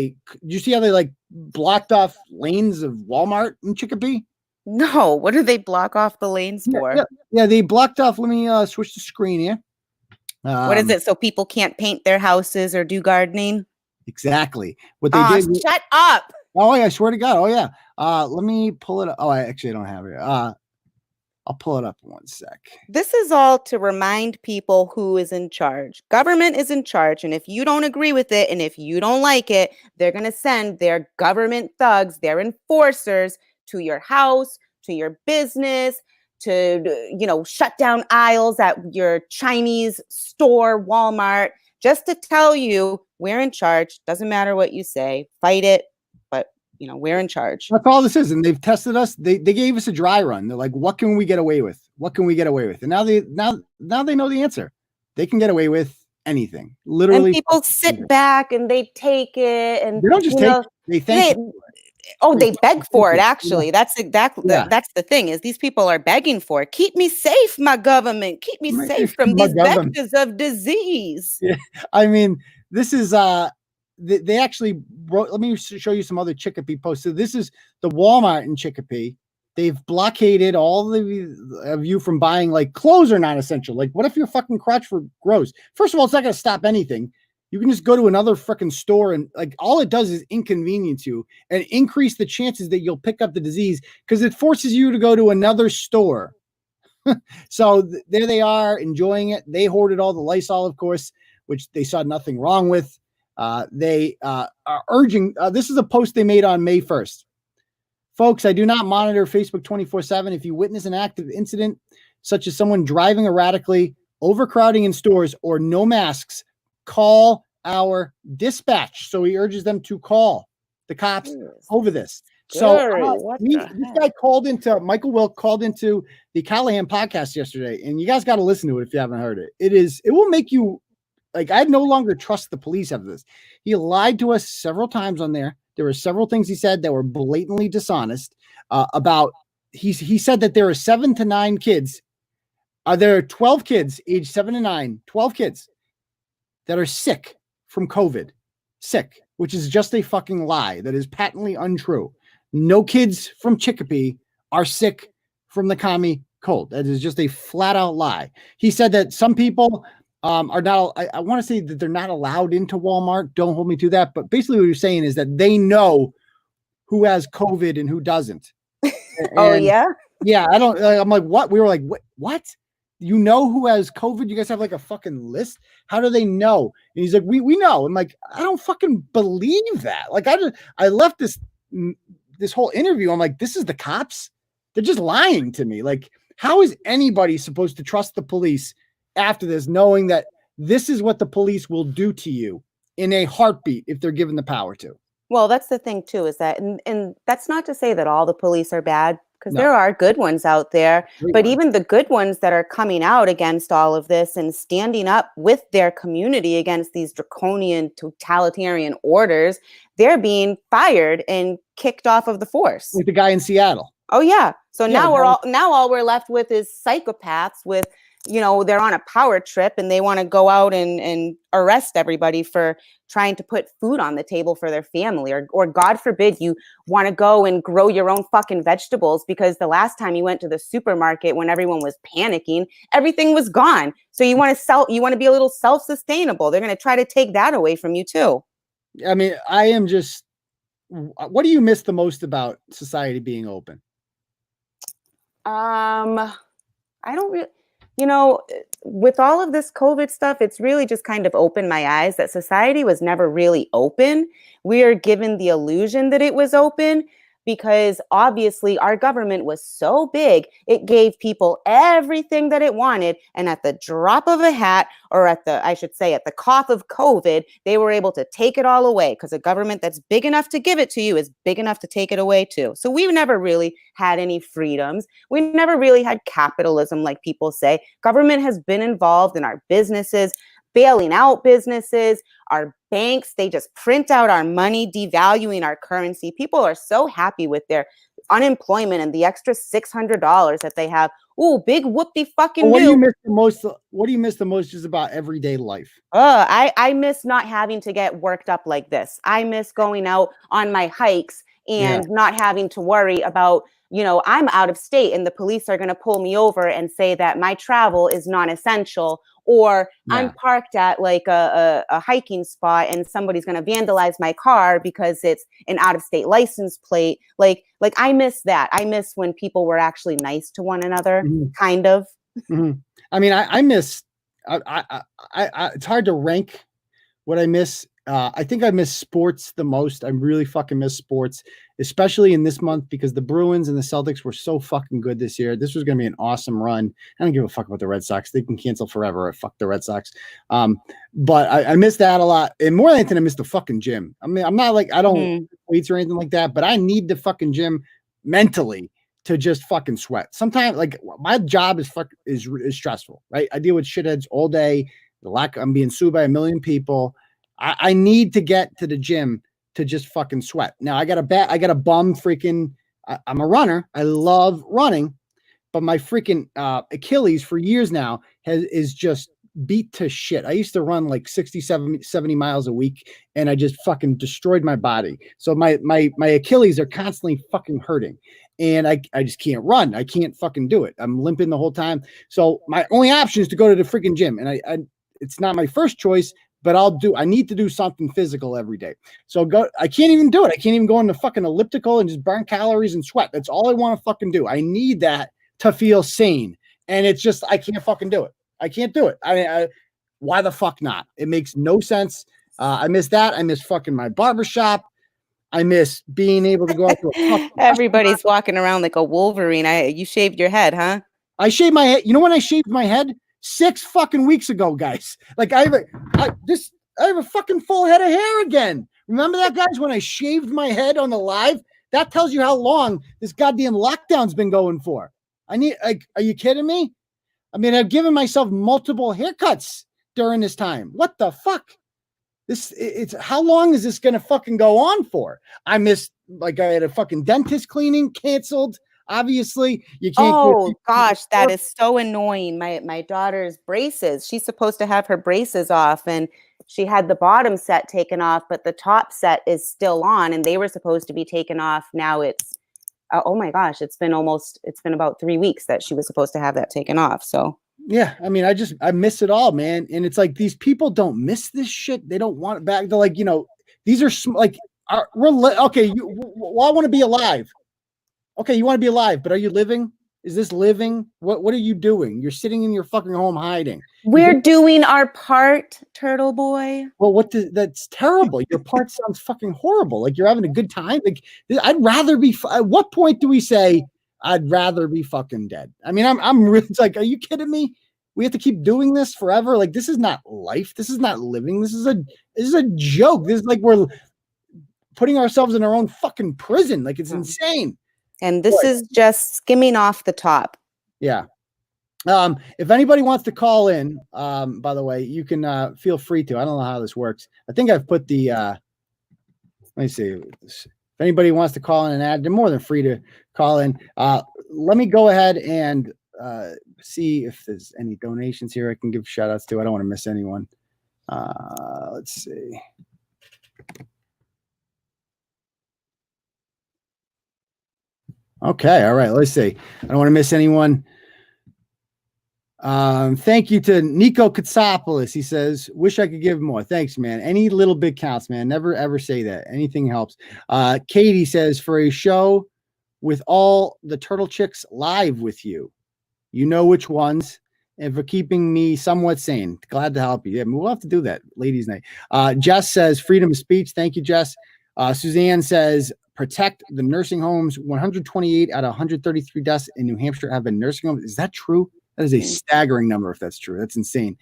you see how they like blocked off lanes of Walmart in Chicopee? No. What do they block off the lanes for? Yeah, they blocked off. Let me switch the screen here. What is it? So people can't paint their houses or do gardening? Exactly. What they did. Shut up. Oh, yeah, I swear to God. Oh, yeah. Let me pull it up. Oh, I actually don't have it. I'll pull it up in 1 sec. This is all to remind people who is in charge. Government is in charge, and if you don't agree with it, and if you don't like it, they're going to send their government thugs, their enforcers, to your house, to your business, to, shut down aisles at your Chinese store, Walmart, just to tell you we're in charge. Doesn't matter what you say. Fight it, but we're in charge. That's all this is. And they've tested us. They gave us a dry run. They're like, what can we get away with? What can we get away with? And now they know the answer. They can get away with anything. Literally. And people sit back and they take it, and they don't just take it. They thank you. Oh, they beg for it, actually. That's exactly that's the thing, is these people are begging for it. Keep me safe, my government. Keep me safe from these vectors of disease. Yeah. I mean, this is they actually wrote, let me show you some other Chicopee posts. So this is the Walmart in Chicopee. They've blockaded all of you from buying, like, clothes are not essential. Like, what if your fucking crotch grows? First of all, it's not going to stop anything. You can just go to another freaking store, and like all it does is inconvenience you and increase the chances that you'll pick up the disease, because it forces you to go to another store. So there they are enjoying it. They hoarded all the Lysol, of course, which they saw nothing wrong with. They are urging, this is a post they made on May 1st. Folks, I do not monitor Facebook 24/7. If you witness an active incident, such as someone driving erratically, overcrowding in stores, or no masks, call our dispatch. So he urges them to call the cops over this. So this guy Michael Wilk called into the Callahan podcast yesterday, and you guys got to listen to it if you haven't heard it. It will make you, like, I no longer trust the police after this. He lied to us several times on there. There were several things he said that were blatantly dishonest about. He said that there are 7 to 9 kids. There are 12 kids aged 7 to 9, 12 kids that are sick from COVID, which is just a fucking lie. That is patently untrue. No kids from Chicopee are sick from the commie cold. That is just a flat out lie. He said that some people are not, I want to say that they're not allowed into Walmart. Don't hold me to that. But basically what you're saying is that they know who has COVID and who doesn't. Oh, yeah? Yeah. I'm like, what? We were like, what? You know who has COVID? You guys have like a fucking list? How do they know? And he's like, we know. I'm like, I don't fucking believe that. Like, I left this whole interview. I'm like, this is the cops? They're just lying to me. Like, how is anybody supposed to trust the police after this, knowing that this is what the police will do to you in a heartbeat if they're given the power to? Well, that's the thing too, is that, and that's not to say that all the police are bad, because there are good ones out there, but even the good ones that are coming out against all of this and standing up with their community against these draconian totalitarian orders, they're being fired and kicked off of the force. Like the guy in Seattle. Oh yeah. So now all we're left with is psychopaths with, they're on a power trip and they want to go out and arrest everybody for trying to put food on the table for their family, or God forbid you want to go and grow your own fucking vegetables because the last time you went to the supermarket when everyone was panicking, everything was gone. So you want to be a little self-sustainable. They're going to try to take that away from you too. I mean, what do you miss the most about society being open? I don't really, with all of this COVID stuff, it's really just kind of opened my eyes that society was never really open. We are given the illusion that it was open because obviously our government was so big, it gave people everything that it wanted. And at the drop of a hat, or at the cough of COVID, they were able to take it all away, because a government that's big enough to give it to you is big enough to take it away too. So we've never really had any freedoms. We never really had capitalism, like people say. Government has been involved in our businesses, bailing out businesses, our banks. They just print out our money, devaluing our currency. People are so happy with their unemployment and the extra $600 that they have. Ooh, big whoopty fucking What do you miss the most? What do you miss the most just about everyday life? I miss not having to get worked up like this. I miss going out on my hikes and not having to worry about, I'm out of state and the police are going to pull me over and say that my travel is non-essential, or I'm parked at like a hiking spot and somebody's going to vandalize my car because it's an out-of-state license plate. Like I miss that. I miss when people were actually nice to one another, kind of. I mean, I miss, it's hard to rank what I miss. I think I miss sports the most. I really fucking miss sports, especially in this month, because the Bruins and the Celtics were so fucking good this year. This was going to be an awesome run. I don't give a fuck about the Red Sox. They can cancel forever. Fuck the Red Sox. But I miss that a lot. And more than anything, I miss the fucking gym. I mean, I'm not like, I don't weights or anything like that, but I need the fucking gym mentally to just fucking sweat. Sometimes, like, my job is stressful, right? I deal with shitheads all day. I'm being sued by a million people. I need to get to the gym to just fucking sweat. Now I got a bum freaking, I'm a runner. I love running, but my freaking Achilles for years now is just beat to shit. I used to run like 70 miles a week and I just fucking destroyed my body. So my Achilles are constantly fucking hurting and I just can't run. I can't fucking do it. I'm limping the whole time. So my only option is to go to the freaking gym. And it's not my first choice, but I need to do something physical every day. So I can't even do it. I can't even go on the fucking elliptical and just burn calories and sweat. That's all I want to fucking do. I need that to feel sane. And it's just, I can't fucking do it. I can't do it. I mean, why the fuck not? It makes no sense. I miss that. I miss fucking my barbershop. I miss being able to go out to Everybody's walking around like a Wolverine. You shaved your head, huh? I shaved my head. You know when I shaved my head? 6 fucking weeks ago, guys. Like I have a fucking full head of hair again. Remember that, guys, when I shaved my head on the live? That tells you how long this goddamn lockdown's been going for. Are you kidding me? I mean, I've given myself multiple haircuts during this time. What the fuck? It's how long is this gonna fucking go on for? I missed, like, I had a fucking dentist cleaning canceled. Obviously, you can't. Oh gosh, that is so annoying. My daughter's braces. She's supposed to have her braces off, and she had the bottom set taken off, but the top set is still on, and they were supposed to be taken off. Now it's oh my gosh, it's been about 3 weeks that she was supposed to have that taken off. So yeah, I mean, I miss it all, man. And it's like these people don't miss this shit. They don't want it back. They're like, these are like, okay. I want to be alive. Okay, you want to be alive, but are you living? Is this living? What are you doing? You're sitting in your fucking home hiding. We're doing our part, Turtle Boy. Well, that's terrible. Your part sounds fucking horrible. Like you're having a good time. Like I'd rather be. At what point do we say I'd rather be fucking dead? I mean, I'm really like, are you kidding me? We have to keep doing this forever. Like this is not life. This is not living. This is a joke. This is like we're putting ourselves in our own fucking prison. Like it's insane. And this is just skimming off the top. Yeah. If anybody wants to call in, by the way, you can feel free to. I don't know how this works. I think I've put the let me see. If anybody wants to call in and add, they're more than free to call in. Let me go ahead and see if there's any donations here I can give shout outs to. I don't want to miss anyone. Let's see. Okay. All right. Let's see. I don't want to miss anyone. Thank you to Nico Katsopoulos. He says, wish I could give more. Thanks, man. Any little bit counts, man. Never, ever say that. Anything helps. Katie says, for a show with all the Turtle Chicks live with you, you know which ones, and for keeping me somewhat sane. Glad to help you. Yeah, we'll have to do that. Ladies' night. Jess says, freedom of speech. Thank you, Jess. Suzanne says, protect the nursing homes. 128 out of 133 deaths in New Hampshire have been nursing homes. Is that true? That is a staggering number if that's true. That's insane.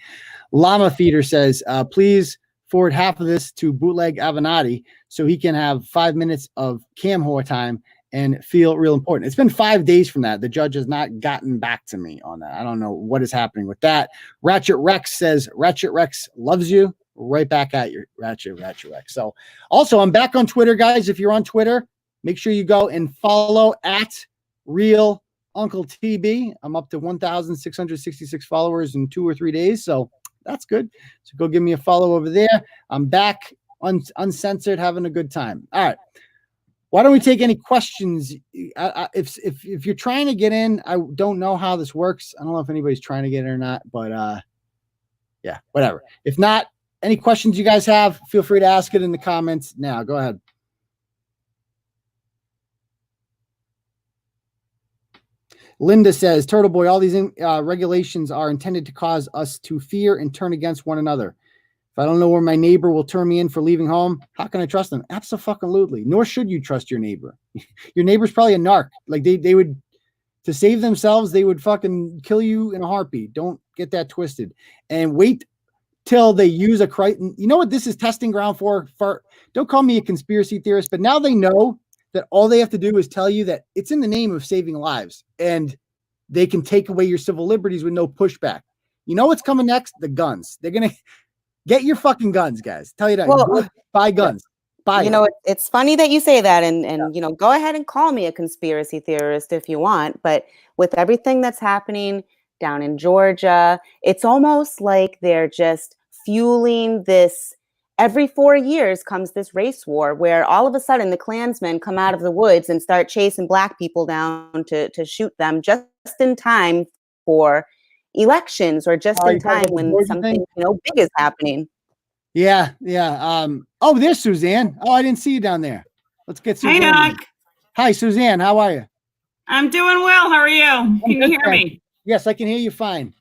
Llama Feeder says, please forward half of this to Bootleg Avenatti so he can have 5 minutes of cam whore time and feel real important. It's been 5 days from that. The judge has not gotten back to me on that. I don't know what is happening with that. Ratchet Rex says, Ratchet Rex loves you. Right back at you, Ratchet Rex. So also, I'm back on Twitter, guys. If you're on Twitter, make sure you go and follow at Real Uncle TB. I'm up to 1,666 followers in 2 or 3 days. So that's good. So go give me a follow over there. I'm back uncensored, having a good time. All right. Why don't we take any questions? If you're trying to get in, I don't know how this works. I don't know if anybody's trying to get in or not, but Yeah, whatever. If not, any questions you guys have, feel free to ask it in the comments now. Go ahead. Linda says, Turtle Boy, all these regulations are intended to cause us to fear and turn against one another. If I don't know where my neighbor will turn me in for leaving home, how can I trust them? Absolutely. Nor should you trust your neighbor. Your neighbor's probably a narc. Like they would, to save themselves, they would fucking kill you in a heartbeat. Don't get that twisted. And wait till they use a crisis. You know what this is testing ground for? Don't call me a conspiracy theorist, but now they know that all they have to do is tell you that it's in the name of saving lives, and they can take away your civil liberties with no pushback. You know what's coming next? The guns. They're going to get your fucking guns, guys. Tell you that. Well, buy guns. Buy you know, it's funny that you say that, and you know, go ahead and call me a conspiracy theorist if you want, but with everything that's happening down in Georgia, it's almost like they're just fueling this. Every 4 years comes this race war where all of a sudden the Klansmen come out of the woods and start chasing Black people down to shoot them just in time for elections, or just in time when something big is happening. Yeah. Oh, there's Suzanne. Oh, I didn't see you down there. Let's get Suzanne. Hey, Doc. Hi, Suzanne. How are you? I'm doing well. How are you? Can you hear me? Yes, I can hear you fine.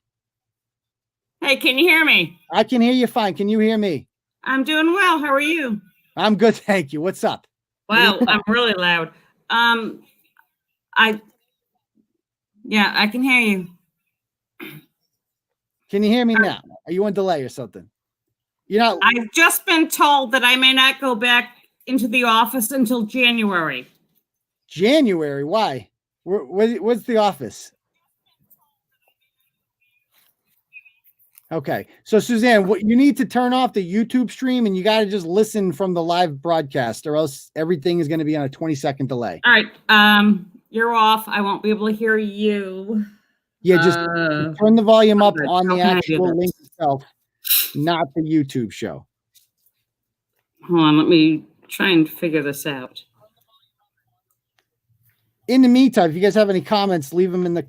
Hey, can you hear me? I can hear you fine. Can you hear me? I'm doing well. How are you? I'm good, thank you. What's up? Wow, I'm really loud. I can hear you. Can you hear me now? Are you on delay or something? I've just been told that I may not go back into the office until January. January? Why? What's the office? Okay. So Suzanne, what you need to turn off the YouTube stream, and you got to just listen from the live broadcast, or else everything is going to be on a 20-second delay. All right. You're off. I won't be able to hear you. Yeah, just turn the volume up on the actual link itself, not the YouTube show. Hold on, let me try and figure this out. In the meantime, if you guys have any comments, leave them in the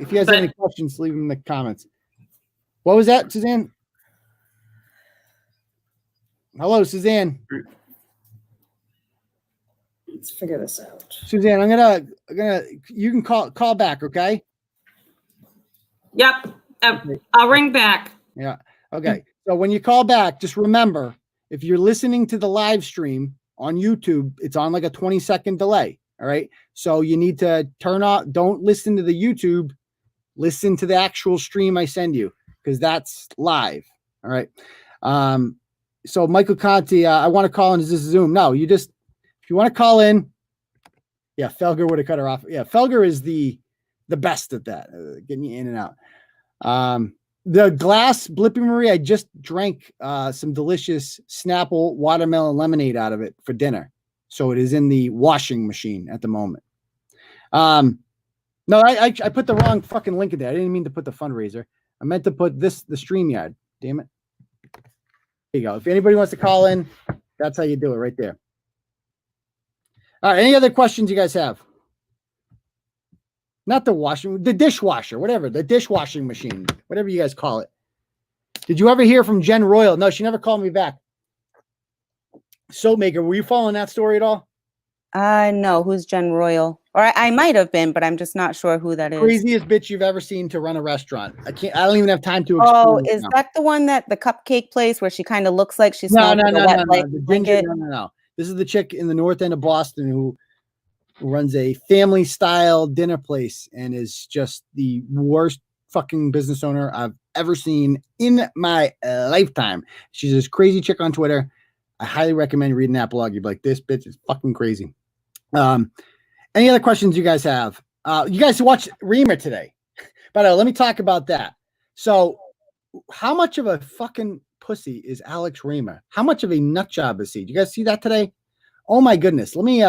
if you guys have any questions, leave them in the comments. What was that, Suzanne? Hello, Suzanne. Let's figure this out. Suzanne, I'm gonna you can call back, okay? Yep. I'll ring back. Yeah. Okay. So when you call back, just remember, if you're listening to the live stream on YouTube, it's on like a 20-second delay. All right. So you need to turn off, don't listen to the YouTube, listen to the actual stream I send you, because that's live. All right. So Michael Conti, I want to call in. Is this Zoom? No, if you want to call in, yeah, Felger would have cut her off. Yeah, Felger is the best at that, getting you in and out. The glass Blippy Marie, I just drank some delicious Snapple watermelon lemonade out of it for dinner. So it is in the washing machine at the moment. No, I put the wrong fucking link in there. I didn't mean to put the fundraiser. I meant to put the StreamYard. Damn it. There you go. If anybody wants to call in, that's how you do it right there. All right. Any other questions you guys have? Not the dishwasher, whatever, the dishwashing machine, whatever you guys call it. Did you ever hear from Jen Royal? No, she never called me back. Soapmaker, were you following that story at all? No, who's Jen Royal? Or I might have been, but I'm just not sure who that is. Craziest bitch you've ever seen to run a restaurant. I don't even have time to explain. Oh, is that the one that the cupcake place where she kind of looks like she's no. This is the chick in the north end of Boston who runs a family style dinner place and is just the worst fucking business owner I've ever seen in my lifetime. She's this crazy chick on Twitter. I highly recommend reading that blog. You'd be like, this bitch is fucking crazy. Any other questions you guys have? You guys watched Reimer today. But let me talk about that. So how much of a fucking pussy is Alex Reimer? How much of a nut job is he? Did you guys see that today? Oh my goodness. Let me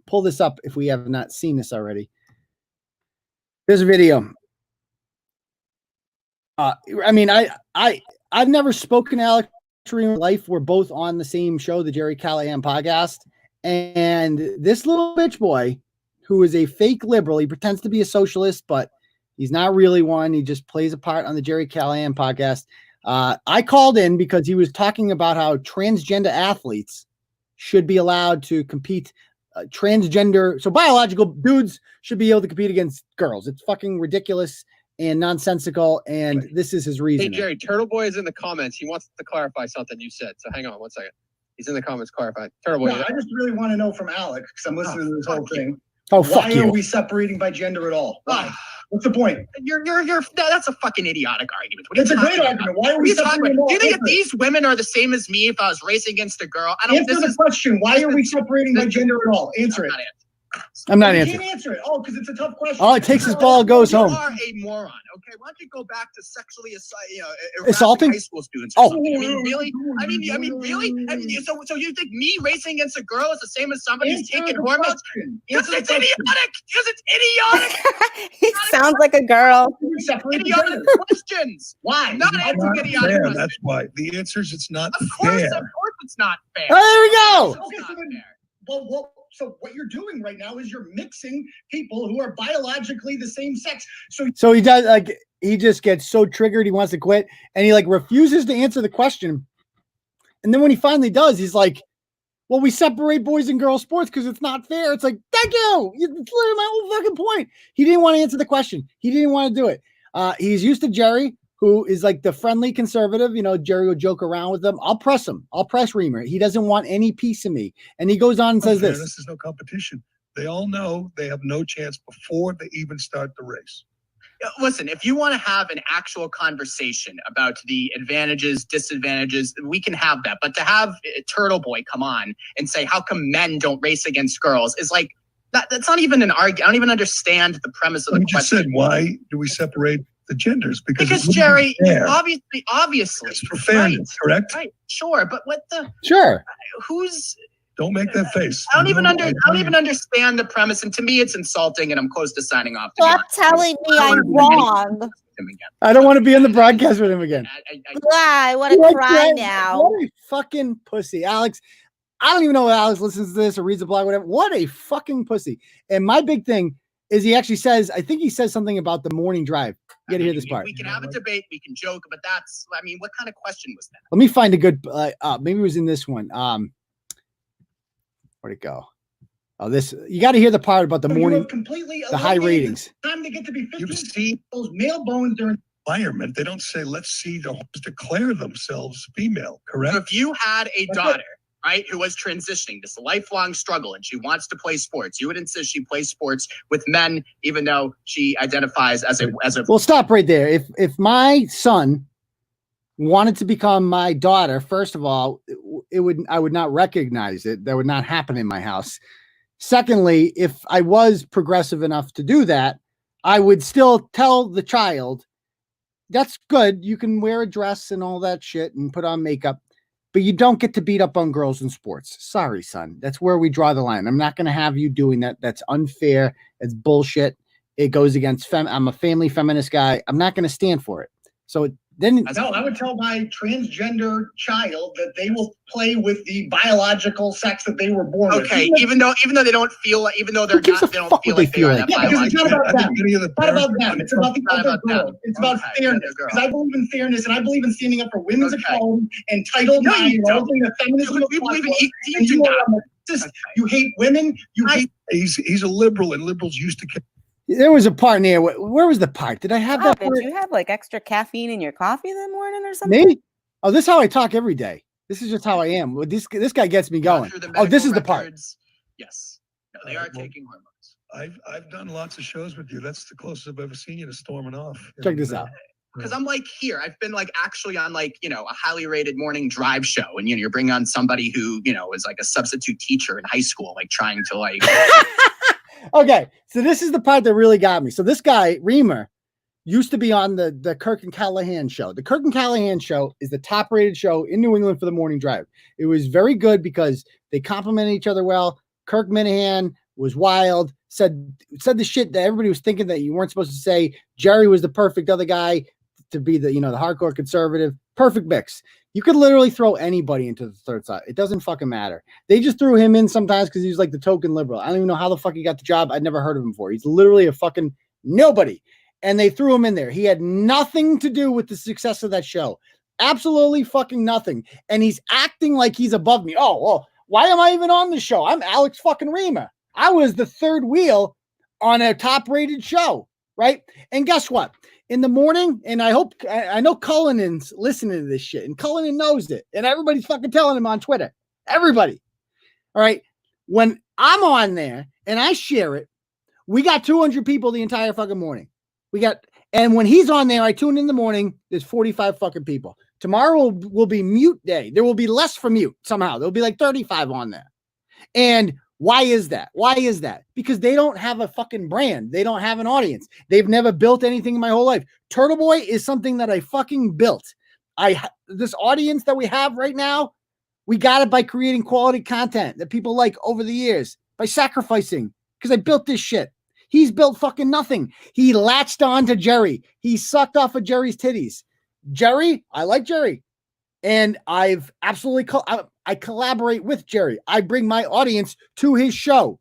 pull this up if we have not seen this already. There's a video. I've never spoken to Alex Reimer in life. We're both on the same show, the Jerry Callahan podcast. And this little bitch boy, who is a fake liberal, he pretends to be a socialist, but he's not really one. He just plays a part on the Jerry Callahan podcast. I called in because he was talking about how transgender athletes should be allowed to compete. Transgender, so biological dudes should be able to compete against girls. It's fucking ridiculous and nonsensical, and this is his reason. Hey, Jerry, Turtle Boy is in the comments. He wants to clarify something you said. So hang on 1 second. He's in the comments clarifying. Turtle Boy. No, I just really want to know from Alec, because I'm listening to this whole thing. Oh, fuck Why you. are we separating by gender at all? Why? What's the point? That's a fucking idiotic argument. It's a great argument. Why are we separating them all? Do you think if these women are the same as me if I was racing against a girl? Answer the question. Why are we separating by gender at all? Answer it. I'm not You answering. can't answer it. Oh, because it's a tough question. All it takes is ball, goes home. You are a moron. Okay, why don't you go back to sexually assaulting high school students? Oh, I mean, really? I mean, really? I mean, so you think me racing against a girl is the same as somebody who's taking hormones? Because it's idiotic. Because it's idiotic. He sounds like a girl. Idiotic questions. Why? Not answering idiotic questions. That's why. The answer is it's not Of course fair. it's not fair. Oh, there we go. Okay, so then, so what you're doing right now is you're mixing people who are biologically the same sex. So he does, like, he just gets so triggered he wants to quit, and he like refuses to answer the question. And then when he finally does, he's like, well, we separate boys and girls sports because it's not fair. It's like, thank you. It's literally my whole fucking point. He didn't want to answer the question. He didn't want to do it. He's used to Jerry, who is like the friendly conservative. You know, Jerry will joke around with them. I'll press him. I'll press Reimer. He doesn't want any piece of me. And he goes on and says this. This is no competition. They all know they have no chance before they even start the race. Listen, if you want to have an actual conversation about the advantages, disadvantages, we can have that. But to have Turtle Boy come on and say, how come men don't race against girls is like, that's not even an argument. I don't even understand the premise of the question. Just said, why do we separate the genders? Because Jerry, obviously. It's for fairness, correct? Right, sure. But what the? Sure. Who's? Don't make that face. I don't even understand the premise, and to me, it's insulting. And I'm close to signing off. Stop telling me I'm wrong. I don't want to be in the broadcast with him again. I want to cry now. What a fucking pussy, Alex. I don't even know if Alex listens to this or reads the blog, whatever. What a fucking pussy. And my big thing is he actually says, I think he says something about the morning drive. You got to hear this part. We can have a debate. We can joke, but that's, I mean, what kind of question was that? Let me find a good, maybe it was in this one. Where'd it go? Oh, this, you got to hear the part about the morning, the high ratings. Time to get to be 15. You see those male bones during environment. They don't say, let's see the horses declare themselves female, correct? So if you had a daughter, right, who was transitioning, this lifelong struggle, and she wants to play sports, you would insist she plays sports with men, even though she identifies as a. Well, stop right there. If my son wanted to become my daughter, first of all, I would not recognize it. That would not happen in my house. Secondly, if I was progressive enough to do that, I would still tell the child, that's good. You can wear a dress and all that shit and put on makeup, but you don't get to beat up on girls in sports. Sorry, son. That's where we draw the line. I'm not going to have you doing that. That's unfair. It's bullshit. It goes against I'm a family feminist guy. I'm not going to stand for it. So then I would tell my transgender child that they will play with the biological sex that they were born with. Okay, even though they don't feel like, even though they're not, they don't feel like they are that biological. It's not about them. It's not about them. It's about the other girl. It's about fairness. Because I believe in fairness, and I believe in standing up for women's equality and Title IX and everything that feminism is. You hate women. You hate. He's a liberal, and liberals used to. There was a part near. Where was the part? Did I have that part? Did you have like extra caffeine in your coffee that morning or something? Me? Oh, this is how I talk every day. This is just how I am. This guy gets me going. Oh, this is the part. Yes, no, they are taking hormones. I've done lots of shows with you. That's the closest I've ever seen you to storming off. Check this out. Because I'm like here, I've been like actually on like, a highly rated morning drive show, and you're bringing on somebody who is like a substitute teacher in high school, like trying to like. Okay, so this is the part that really got me. So this guy, Reimer, used to be on the Kirk and Callahan show. The Kirk and Callahan show is the top-rated show in New England for the morning drive. It was very good because they complimented each other well. Kirk Minahan was wild, said the shit that everybody was thinking that you weren't supposed to say. Jerry was the perfect other guy to be the hardcore conservative. Perfect mix. You could literally throw anybody into the third side. It doesn't fucking matter. They just threw him in sometimes because he was like the token liberal. I don't even know how the fuck he got the job. I'd never heard of him before. He's literally a fucking nobody. And they threw him in there. He had nothing to do with the success of that show. Absolutely fucking nothing. And he's acting like he's above me. Oh, well, why am I even on the show? I'm Alex fucking Reimer. I was the third wheel on a top-rated show, right? And guess what? In the morning, and I know Cullinan's listening to this shit, and Cullinan knows it, and everybody's fucking telling him on Twitter. Everybody. All right. When I'm on there and I share it, we got 200 people the entire fucking morning. And when he's on there, I tune in the morning, there's 45 fucking people. Tomorrow will be mute day. There will be less for mute somehow. There'll be like 35 on there. And why is that? Why is that? Because they don't have a fucking brand. They don't have an audience. They've never built anything in my whole life. Turtle Boy is something that I fucking built. This audience that we have right now, we got it by creating quality content that people like over the years, by sacrificing, because I built this shit. He's built fucking nothing. He latched on to Jerry. He sucked off of Jerry's titties. Jerry, I like Jerry. And I've absolutely, I collaborate with Jerry. I bring my audience to his show.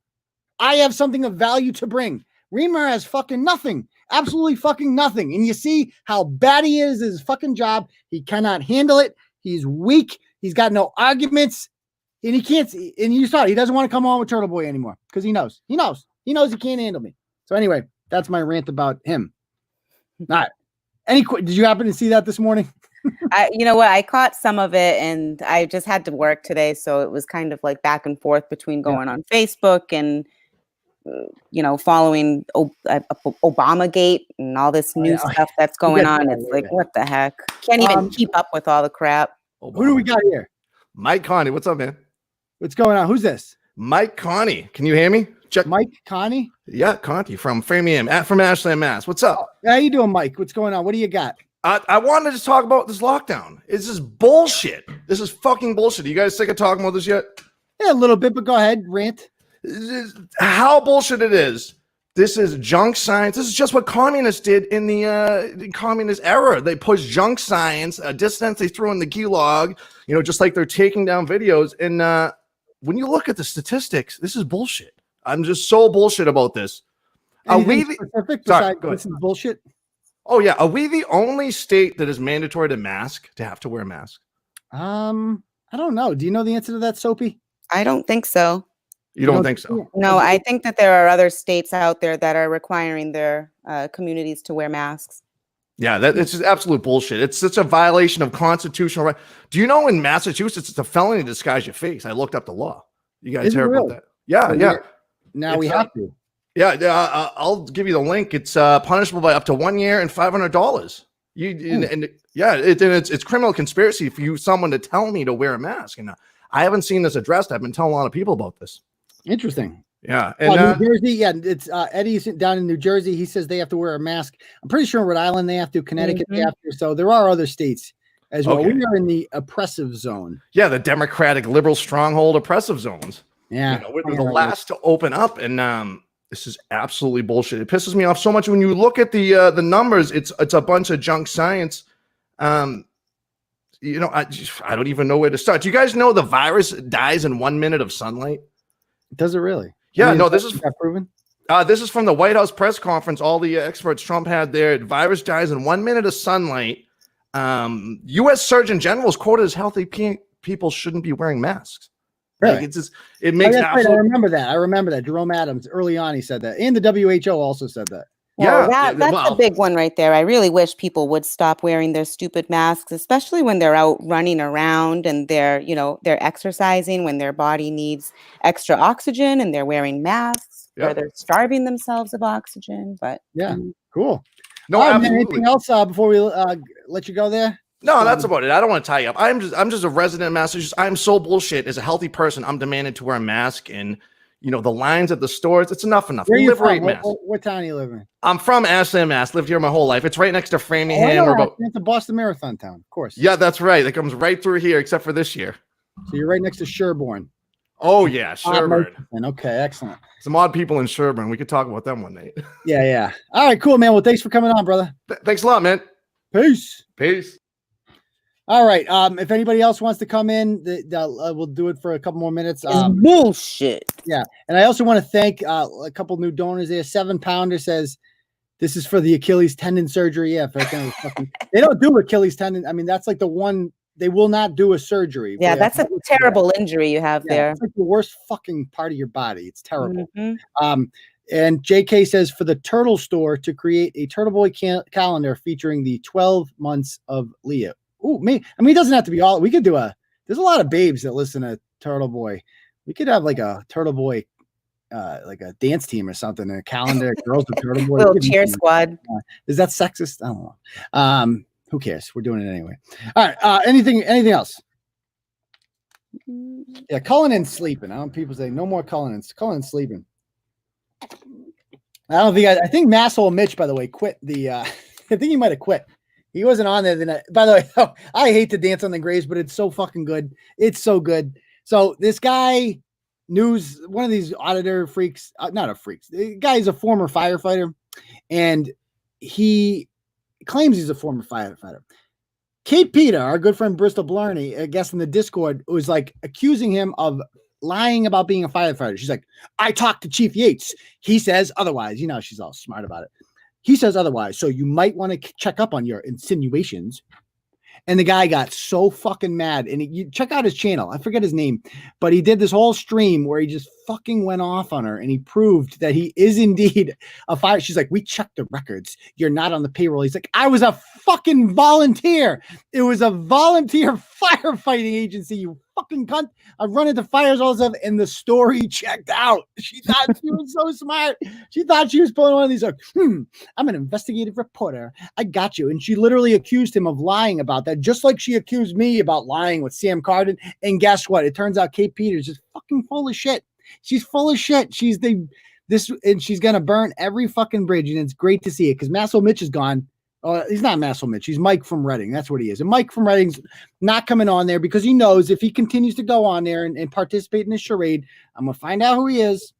I have something of value to bring. Reimer has fucking nothing. Absolutely fucking nothing. And you see how bad he is at his fucking job. He cannot handle it. He's weak. He's got no arguments. And he can't, and you saw it. He doesn't want to come on with Turtle Boy anymore because he knows. He knows he can't handle me. So anyway, that's my rant about him. All right. Did you happen to see that this morning? You know what? I caught some of it and I just had to work today. So it was kind of like back and forth between going on Facebook and, following Obamagate and all this new stuff that's going on. It's like, what the heck? Can't even keep up with all the crap. Who do we got here? Mike Connie. What's up, man? What's going on? Who's this? Mike Connie. Can you hear me? Check. Mike Connie? Yeah, Connie from Framingham, from Ashland, Mass. What's up? How you doing, Mike? What's going on? What do you got? I wanted to talk about this lockdown. This is bullshit. This is fucking bullshit. Are you guys sick of talking about this yet? Yeah, a little bit, but go ahead, rant. How bullshit it is. This is junk science. This is just what communists did in the communist era. They pushed junk science, dissonance they threw in the gulag, just like they're taking down videos. And when you look at the statistics, this is bullshit. I'm just so bullshit about this. Specific besides this is bullshit? Oh, yeah. Are we the only state that is mandatory to have to wear a mask? I don't know. Do you know the answer to that, Soapy? I don't think so. You don't think so? No, I think that there are other states out there that are requiring their communities to wear masks. Yeah, it's just absolute bullshit. It's such a violation of constitutional right. Do you know in Massachusetts it's a felony to disguise your face? I looked up the law. You guys hear about that? Yeah. Now we have to. Yeah, I'll give you the link. It's punishable by up to 1 year and $500. It's criminal conspiracy for someone to tell me to wear a mask. And I haven't seen this addressed. I've been telling a lot of people about this. Interesting. Yeah. And New Jersey, it's Eddie's down in New Jersey. He says they have to wear a mask. I'm pretty sure in Rhode Island they have to, Connecticut they have to. So there are other states as well. Okay. We are in the oppressive zone. Yeah, the Democratic liberal stronghold oppressive zones. Yeah. We're the last to open up, and this is absolutely bullshit. It pisses me off so much when you look at the numbers. It's a bunch of junk science. I don't even know where to start. Do you guys know the virus dies in 1 minute of sunlight? Does it really? Yeah, this is proven. This is from the White House press conference. All the experts Trump had there. The virus dies in 1 minute of sunlight. U.S. Surgeon General is quoted as healthy people shouldn't be wearing masks. Really? Like it makes absolute... I remember that. Jerome Adams, early on, he said that. And the WHO also said that. Well, that's a big one right there. I really wish people would stop wearing their stupid masks, especially when they're out running around and they're exercising, when their body needs extra oxygen and they're wearing masks or they're starving themselves of oxygen. But cool. No, anything else before we let you go there? No, that's about it. I don't want to tie you up. I'm just a resident of Massachusetts. I'm so bullshit. As a healthy person, I'm demanded to wear a mask, and the lines at the stores. It's enough. Where are you from? What town are you living in? I'm from Ashland, Mass. Lived here my whole life. It's right next to Framingham. It's a Boston Marathon town, of course. Yeah, that's right. It comes right through here, except for this year. So you're right next to Sherborne. Oh yeah, Sherborne. Okay, excellent. Some odd people in Sherborne. We could talk about them one night. Yeah. All right, cool, man. Well, thanks for coming on, brother. Thanks a lot, man. Peace. All right. If anybody else wants to come in, we'll do it for a couple more minutes. Bullshit. Yeah. And I also want to thank a couple new donors there. 7 Pounder says, This is for the Achilles tendon surgery. Yeah, they don't do Achilles tendon. I mean, that's like the one they will not do a surgery. Yeah, that's a terrible injury you have there. It's like the worst fucking part of your body. It's terrible. And JK says for the Turtle Store to create a Turtle Boy calendar featuring the 12 months of Leah. Ooh, me. I mean, it doesn't have to be all. We could do there's a lot of babes that listen to Turtle Boy. We could have like a Turtle Boy, like a dance team or something, and a calendar. Girls with Turtle Boy. Little cheer squad. Is that sexist? I don't know. Who cares? We're doing it anyway. All right. Anything else? Yeah, Cullinan's sleeping. People say no more Cullinan's. Cullinan's sleeping. I don't know if you guys. I think Masshole Mitch, by the way, quit the. I think he might have quit. He wasn't on there. By the way, I hate to dance on the graves, but it's so fucking good. It's so good. So this guy, one of these auditor freaks, not a freak. The guy is a former firefighter, and he claims he's a former firefighter. Kate Peter, our good friend Bristol Blarney, I guess in the Discord, was like accusing him of lying about being a firefighter. She's like, I talked to Chief Yates. He says otherwise. You know, she's all smart about it. He says otherwise. So you might want to check up on your insinuations. And the guy got so fucking mad. And you check out his channel. I forget his name, but he did this whole stream where he just fucking went off on her, and he proved that he is indeed a fire. She's like, we checked the records. You're not on the payroll. He's like, I was a fucking volunteer. It was a volunteer firefighting agency, you fucking cunt. I've run into fires all this stuff, and the story checked out. She thought she was so smart. She thought she was pulling one of these like, I'm an investigative reporter. I got you. And she literally accused him of lying about that, just like she accused me about lying with Sam Carden. And guess what? It turns out Kate Peters is fucking full of shit. She's full of shit. And she's gonna burn every fucking bridge, and it's great to see it because Masshole Mitch is gone. He's not Masshole Mitch. He's Mike from Reading. That's what he is. And Mike from Reading's not coming on there because he knows if he continues to go on there and participate in this charade, I'm going to find out who he is,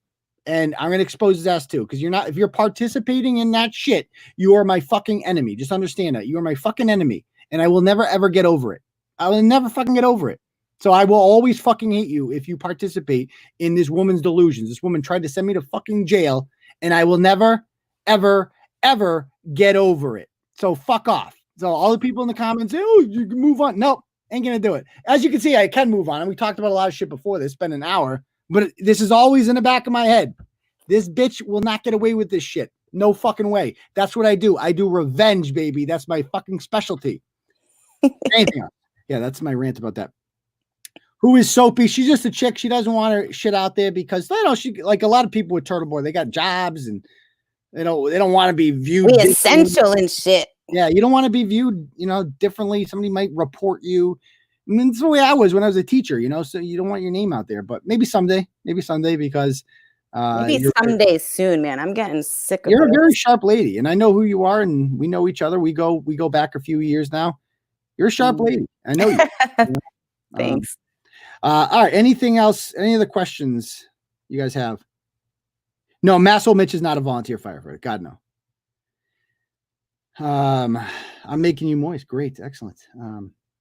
and I'm going to expose his ass too. Because if you're participating in that shit, you are my fucking enemy. Just understand that. You are my fucking enemy, and I will never, ever get over it. I will never fucking get over it. So I will always fucking hate you if you participate in this woman's delusions. This woman tried to send me to fucking jail, and I will never, ever, ever get over it. So fuck off. So all the people in the comments say, oh, you can move on. Nope, ain't going to do it. As you can see, I can move on. And we talked about a lot of shit before this. It's been an hour. But this is always in the back of my head. This bitch will not get away with this shit. No fucking way. That's what I do. I do revenge, baby. That's my fucking specialty. Anything else? Yeah, that's my rant about that. Who is Soapy? She's just a chick. She doesn't want her shit out there because, you know, she, like a lot of people with Turtle Boy, they got jobs and they don't want to be viewed. We essential and shit. Yeah, you don't want to be viewed, you know, differently. Somebody might report you. I mean, that's the way I was when I was a teacher, you know, so you don't want your name out there. But maybe someday because maybe someday soon, man. I'm getting sick of You're a very sharp lady, and I know who you are, and we know each other. We go back a few years now. You're a sharp lady. I know you. Thanks. All right. Anything else? Any other questions you guys have? No, Masshole Mitch is not a volunteer firefighter. God, no. I'm making you moist. Great. Excellent.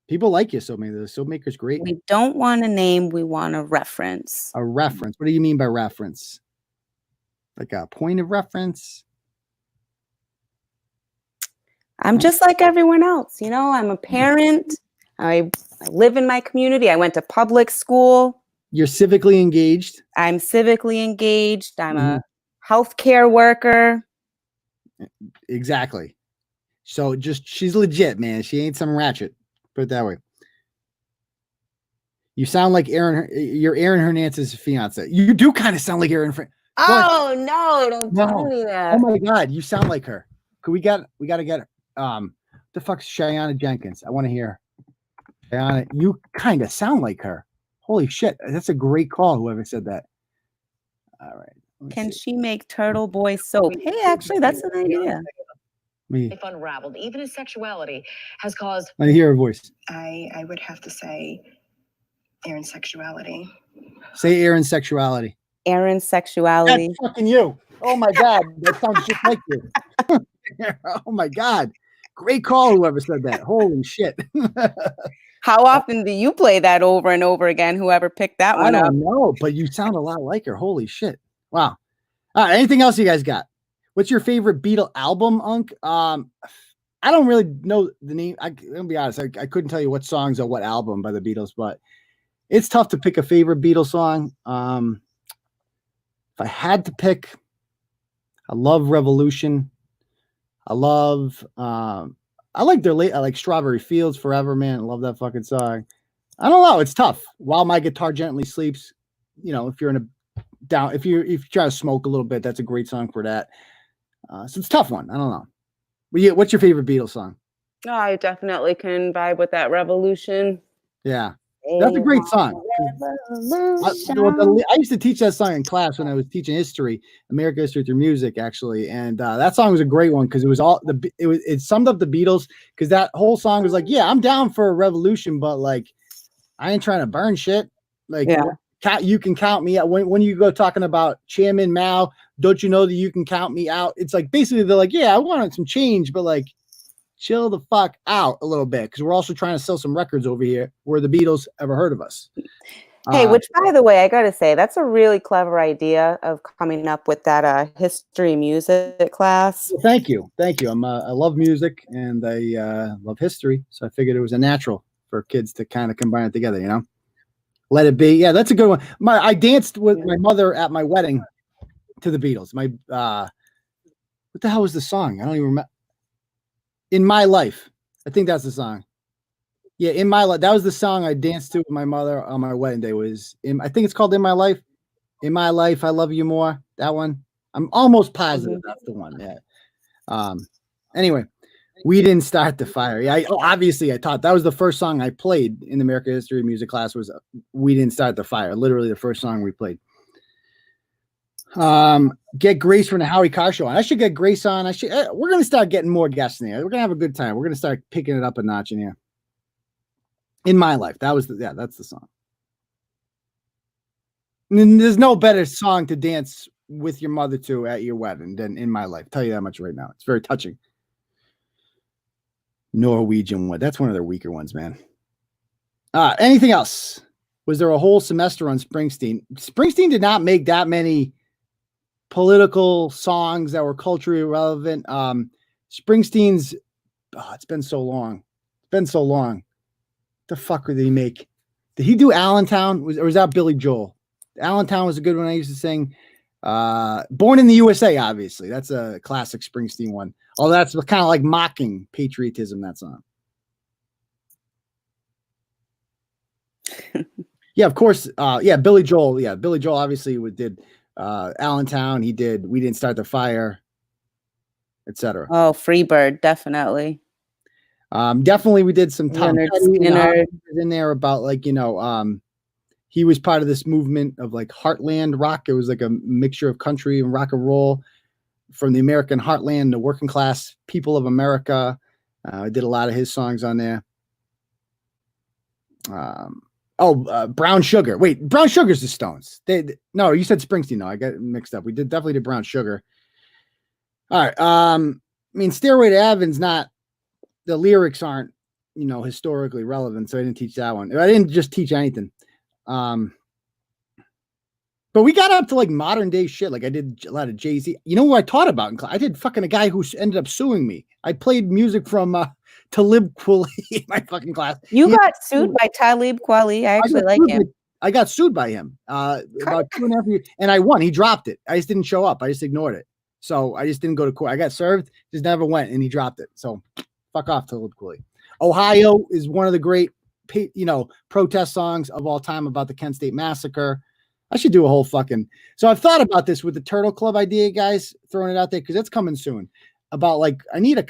People like you, so many. The soap maker's great. We don't want a name. We want a reference. A reference. What do you mean by reference? Like a point of reference? I'm just like everyone else. You know, I'm a parent. I live in my community. I went to public school. You're civically engaged. I'm civically engaged. I'm a healthcare worker. Exactly. So she's legit, man. She ain't some ratchet. Put it that way. You sound like you're Aaron Hernandez's fiance. You do kind of sound like Aaron. Oh no! Don't tell me that. Oh my God, you sound like her. We got to get her. The fuck's Cheyenne Jenkins? I want to hear. Cheyenne, you kind of sound like her. Holy shit, that's a great call. Whoever said that. All right. Can she make Turtle Boy soap? Hey, actually, that's an idea. If unraveled, even his sexuality has caused. I hear her voice. I would have to say Aaron's sexuality. Say Aaron's sexuality. Aaron's sexuality. That's fucking you. Oh my God, that sounds just like you. Oh my God, great call. Whoever said that. Holy shit. How often do you play that over and over again? Whoever picked that one up? I don't know, but you sound a lot like her. Holy shit. Wow. All right. Anything else you guys got? What's your favorite Beatle album, Unc? I don't really know the name. I'm gonna be honest. I couldn't tell you what songs or what album by the Beatles, but it's tough to pick a favorite Beatles song. If I had to pick, I love Revolution. I like their late. I like Strawberry Fields Forever, man. I love that fucking song. I don't know. It's tough. While My Guitar Gently Sleeps, if you're in a down, if you try to smoke a little bit, that's a great song for that. So it's a tough one. I don't know. But yeah, what's your favorite Beatles song? Oh, I definitely can vibe with that Revolution. Yeah, that's a great song. I used to teach that song in class when I was teaching history, American history through music, actually, and that song was a great one because it summed up the Beatles, because that whole song was like, yeah, I'm down for a revolution, but like I ain't trying to burn shit. Like, you can count me out. When you go talking about Chairman Mao, don't you know that you can count me out? It's like basically they're like, yeah, I wanted some change, but like chill the fuck out a little bit, because we're also trying to sell some records over here. Where the Beatles ever heard of us? Hey, which, by the way, I gotta say, that's a really clever idea of coming up with that history music class. Well, thank you. I love music and I love history, so I figured it was a natural for kids to kind of combine it together. Let It Be. Yeah, that's a good one. I danced with my mother at my wedding to the Beatles. What the hell was the song? I don't even remember. In My Life. I think that's the song. Yeah, In My Life. That was the song I danced to with my mother on my wedding day. I think it's called In My Life. In My Life, I Love You More. That one. I'm almost positive that's the one. Yeah. Anyway, We Didn't Start the Fire. Yeah, obviously I taught. That was the first song I played in the American History music class, was We Didn't Start the Fire. Literally the first song we played. Get Grace from the Howie Carr Show on. I should get Grace on. We're gonna start getting more guests in here. We're gonna have a good time. We're gonna start picking it up a notch in here. In My Life. That's the song. And there's no better song to dance with your mother to at your wedding than In My Life. I'll tell you that much right now. It's very touching. Norwegian one. That's one of their weaker ones, man. Anything else? Was there a whole semester on Springsteen? Springsteen did not make that many political songs that were culturally relevant. Springsteen's, it's been so long. The fuck did he make? Did he do Allentown? Or was that Billy Joel? Allentown was a good one I used to sing. Born in the USA, obviously. That's a classic Springsteen one. Oh, that's kind of like mocking patriotism, that song. Yeah, of course. Billy Joel. Yeah, Billy Joel obviously did Allentown. He did We Didn't Start the Fire, etc. Oh, Freebird, definitely. Definitely we did some Tom Petty in there about he was part of this movement of like heartland rock. It was like a mixture of country and rock and roll from the American heartland, the working class people of America. I did a lot of his songs on there. Brown Sugar. Wait, Brown Sugar's the Stones. No, you said Springsteen. No, I got mixed up. We definitely did Brown Sugar. All right. Stairway to Heaven's not, the lyrics aren't, historically relevant, so I didn't teach that one. I didn't just teach anything. But we got up to like modern day shit. Like I did a lot of Jay-Z. You know who I taught about in class? I did fucking a guy who ended up suing me. I played music from Talib Kweli in my fucking class. You got sued by Talib Kweli. I actually like him. I got sued by him about 2.5 years, and I won. He dropped it. I just didn't show up. I just ignored it. So I just didn't go to court. I got served, just never went, and he dropped it. So fuck off, Talib Kweli. Ohio is one of the great, protest songs of all time about the Kent State Massacre. I should do a whole fucking. So I've thought about this with the Turtle Club idea, guys, throwing it out there because it's coming soon. About like I need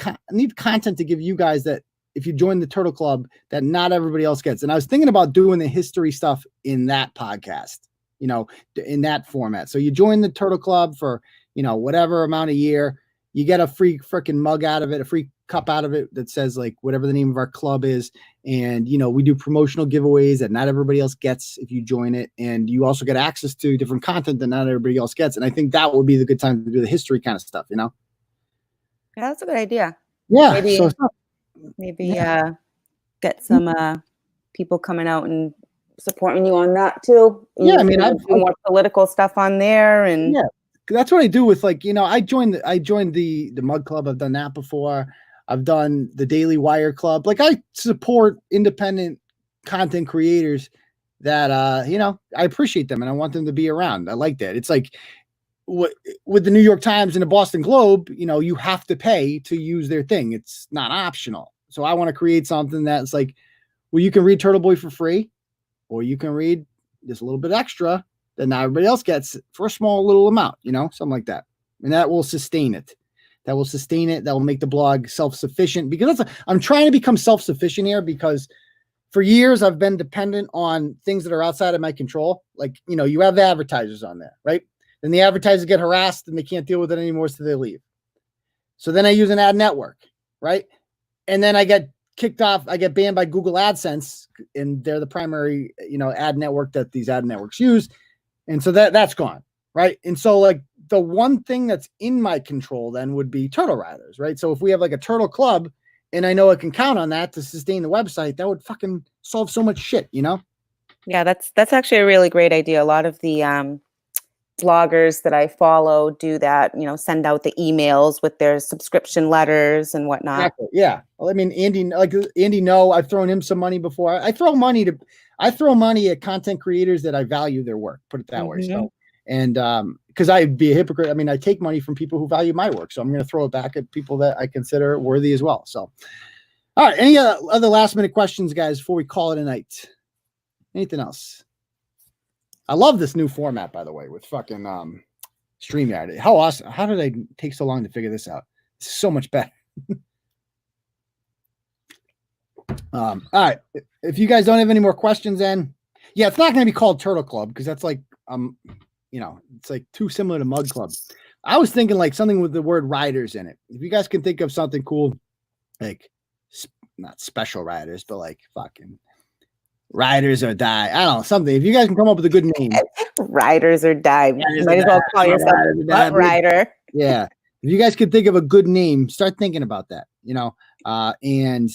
content to give you guys that if you join the Turtle Club that not everybody else gets. And I was thinking about doing the history stuff in that podcast, in that format. So you join the Turtle Club for whatever amount a year, you get a free freaking mug out of it, a free cup out of it that says like whatever the name of our club is. And, we do promotional giveaways that not everybody else gets if you join it. And you also get access to different content that not everybody else gets. And I think that would be the good time to do the history kind of stuff, Yeah, that's a good idea. Yeah. Maybe get some people coming out and supporting you on that too. Yeah, I do more political stuff on there. And that's what I do with like, I joined the Mug Club. I've done that before. I've done the Daily Wire Club. Like I support independent content creators that I appreciate them and I want them to be around. I like that. It's like with the New York Times and the Boston Globe, you have to pay to use their thing. It's not optional. So I want to create something that's like, well, you can read Turtle Boy for free, or you can read just a little bit extra that not everybody else gets for a small little amount, something like that. And that will sustain it. That will make the blog self-sufficient, because I'm trying to become self-sufficient here, because for years I've been dependent on things that are outside of my control. Like, you have advertisers on there, right? Then the advertisers get harassed and they can't deal with it anymore, so they leave. So then I use an ad network, right? And then I get kicked off. I get banned by Google AdSense, and they're the primary, ad network that these ad networks use. And so that's gone, right? And so like the one thing that's in my control then would be Turtle Riders, right? So if we have like a Turtle Club and I know I can count on that to sustain the website, that would fucking solve so much shit, Yeah, that's actually a really great idea. A lot of the bloggers that I follow do that, send out the emails with their subscription letters and whatnot. Exactly. Yeah. Well, I mean, Andy, I've thrown him some money before. I throw money at content creators that I value their work, put it that way. So, and because I'd be a hypocrite. I mean, I take money from people who value my work, so I'm going to throw it back at people that I consider worthy as well. So, all right. Any other last minute questions, guys, before we call it a night? Anything else? I love this new format, by the way, with fucking StreamYard. How awesome. How did I take so long to figure this out? It's so much better. All right. If you guys don't have any more questions, then yeah, it's not going to be called Turtle Club, because that's like, it's like too similar to Mug Club. I was thinking like something with the word riders in it. If you guys can think of something cool, like not special riders, but like fucking Riders or Die. I don't know, something. If you guys can come up with a good name. Riders or Die. You might as well call yourself a Rider. Yeah. If you guys could think of a good name, start thinking about that, and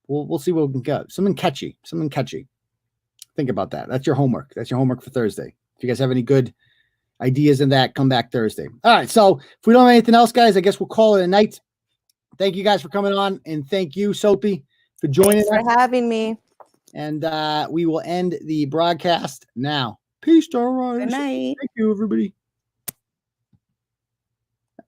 we'll see what we can get. Something catchy. Think about that. That's your homework. That's your homework for Thursday. If you guys have any good ideas in that, come back Thursday. All right. So if we don't have anything else, guys, I guess we'll call it a night. Thank you guys for coming on, and thank you, Soapy, for joining us. Thanks for having me. And we will end the broadcast now. Peace, all right. Good night. Thank you, everybody.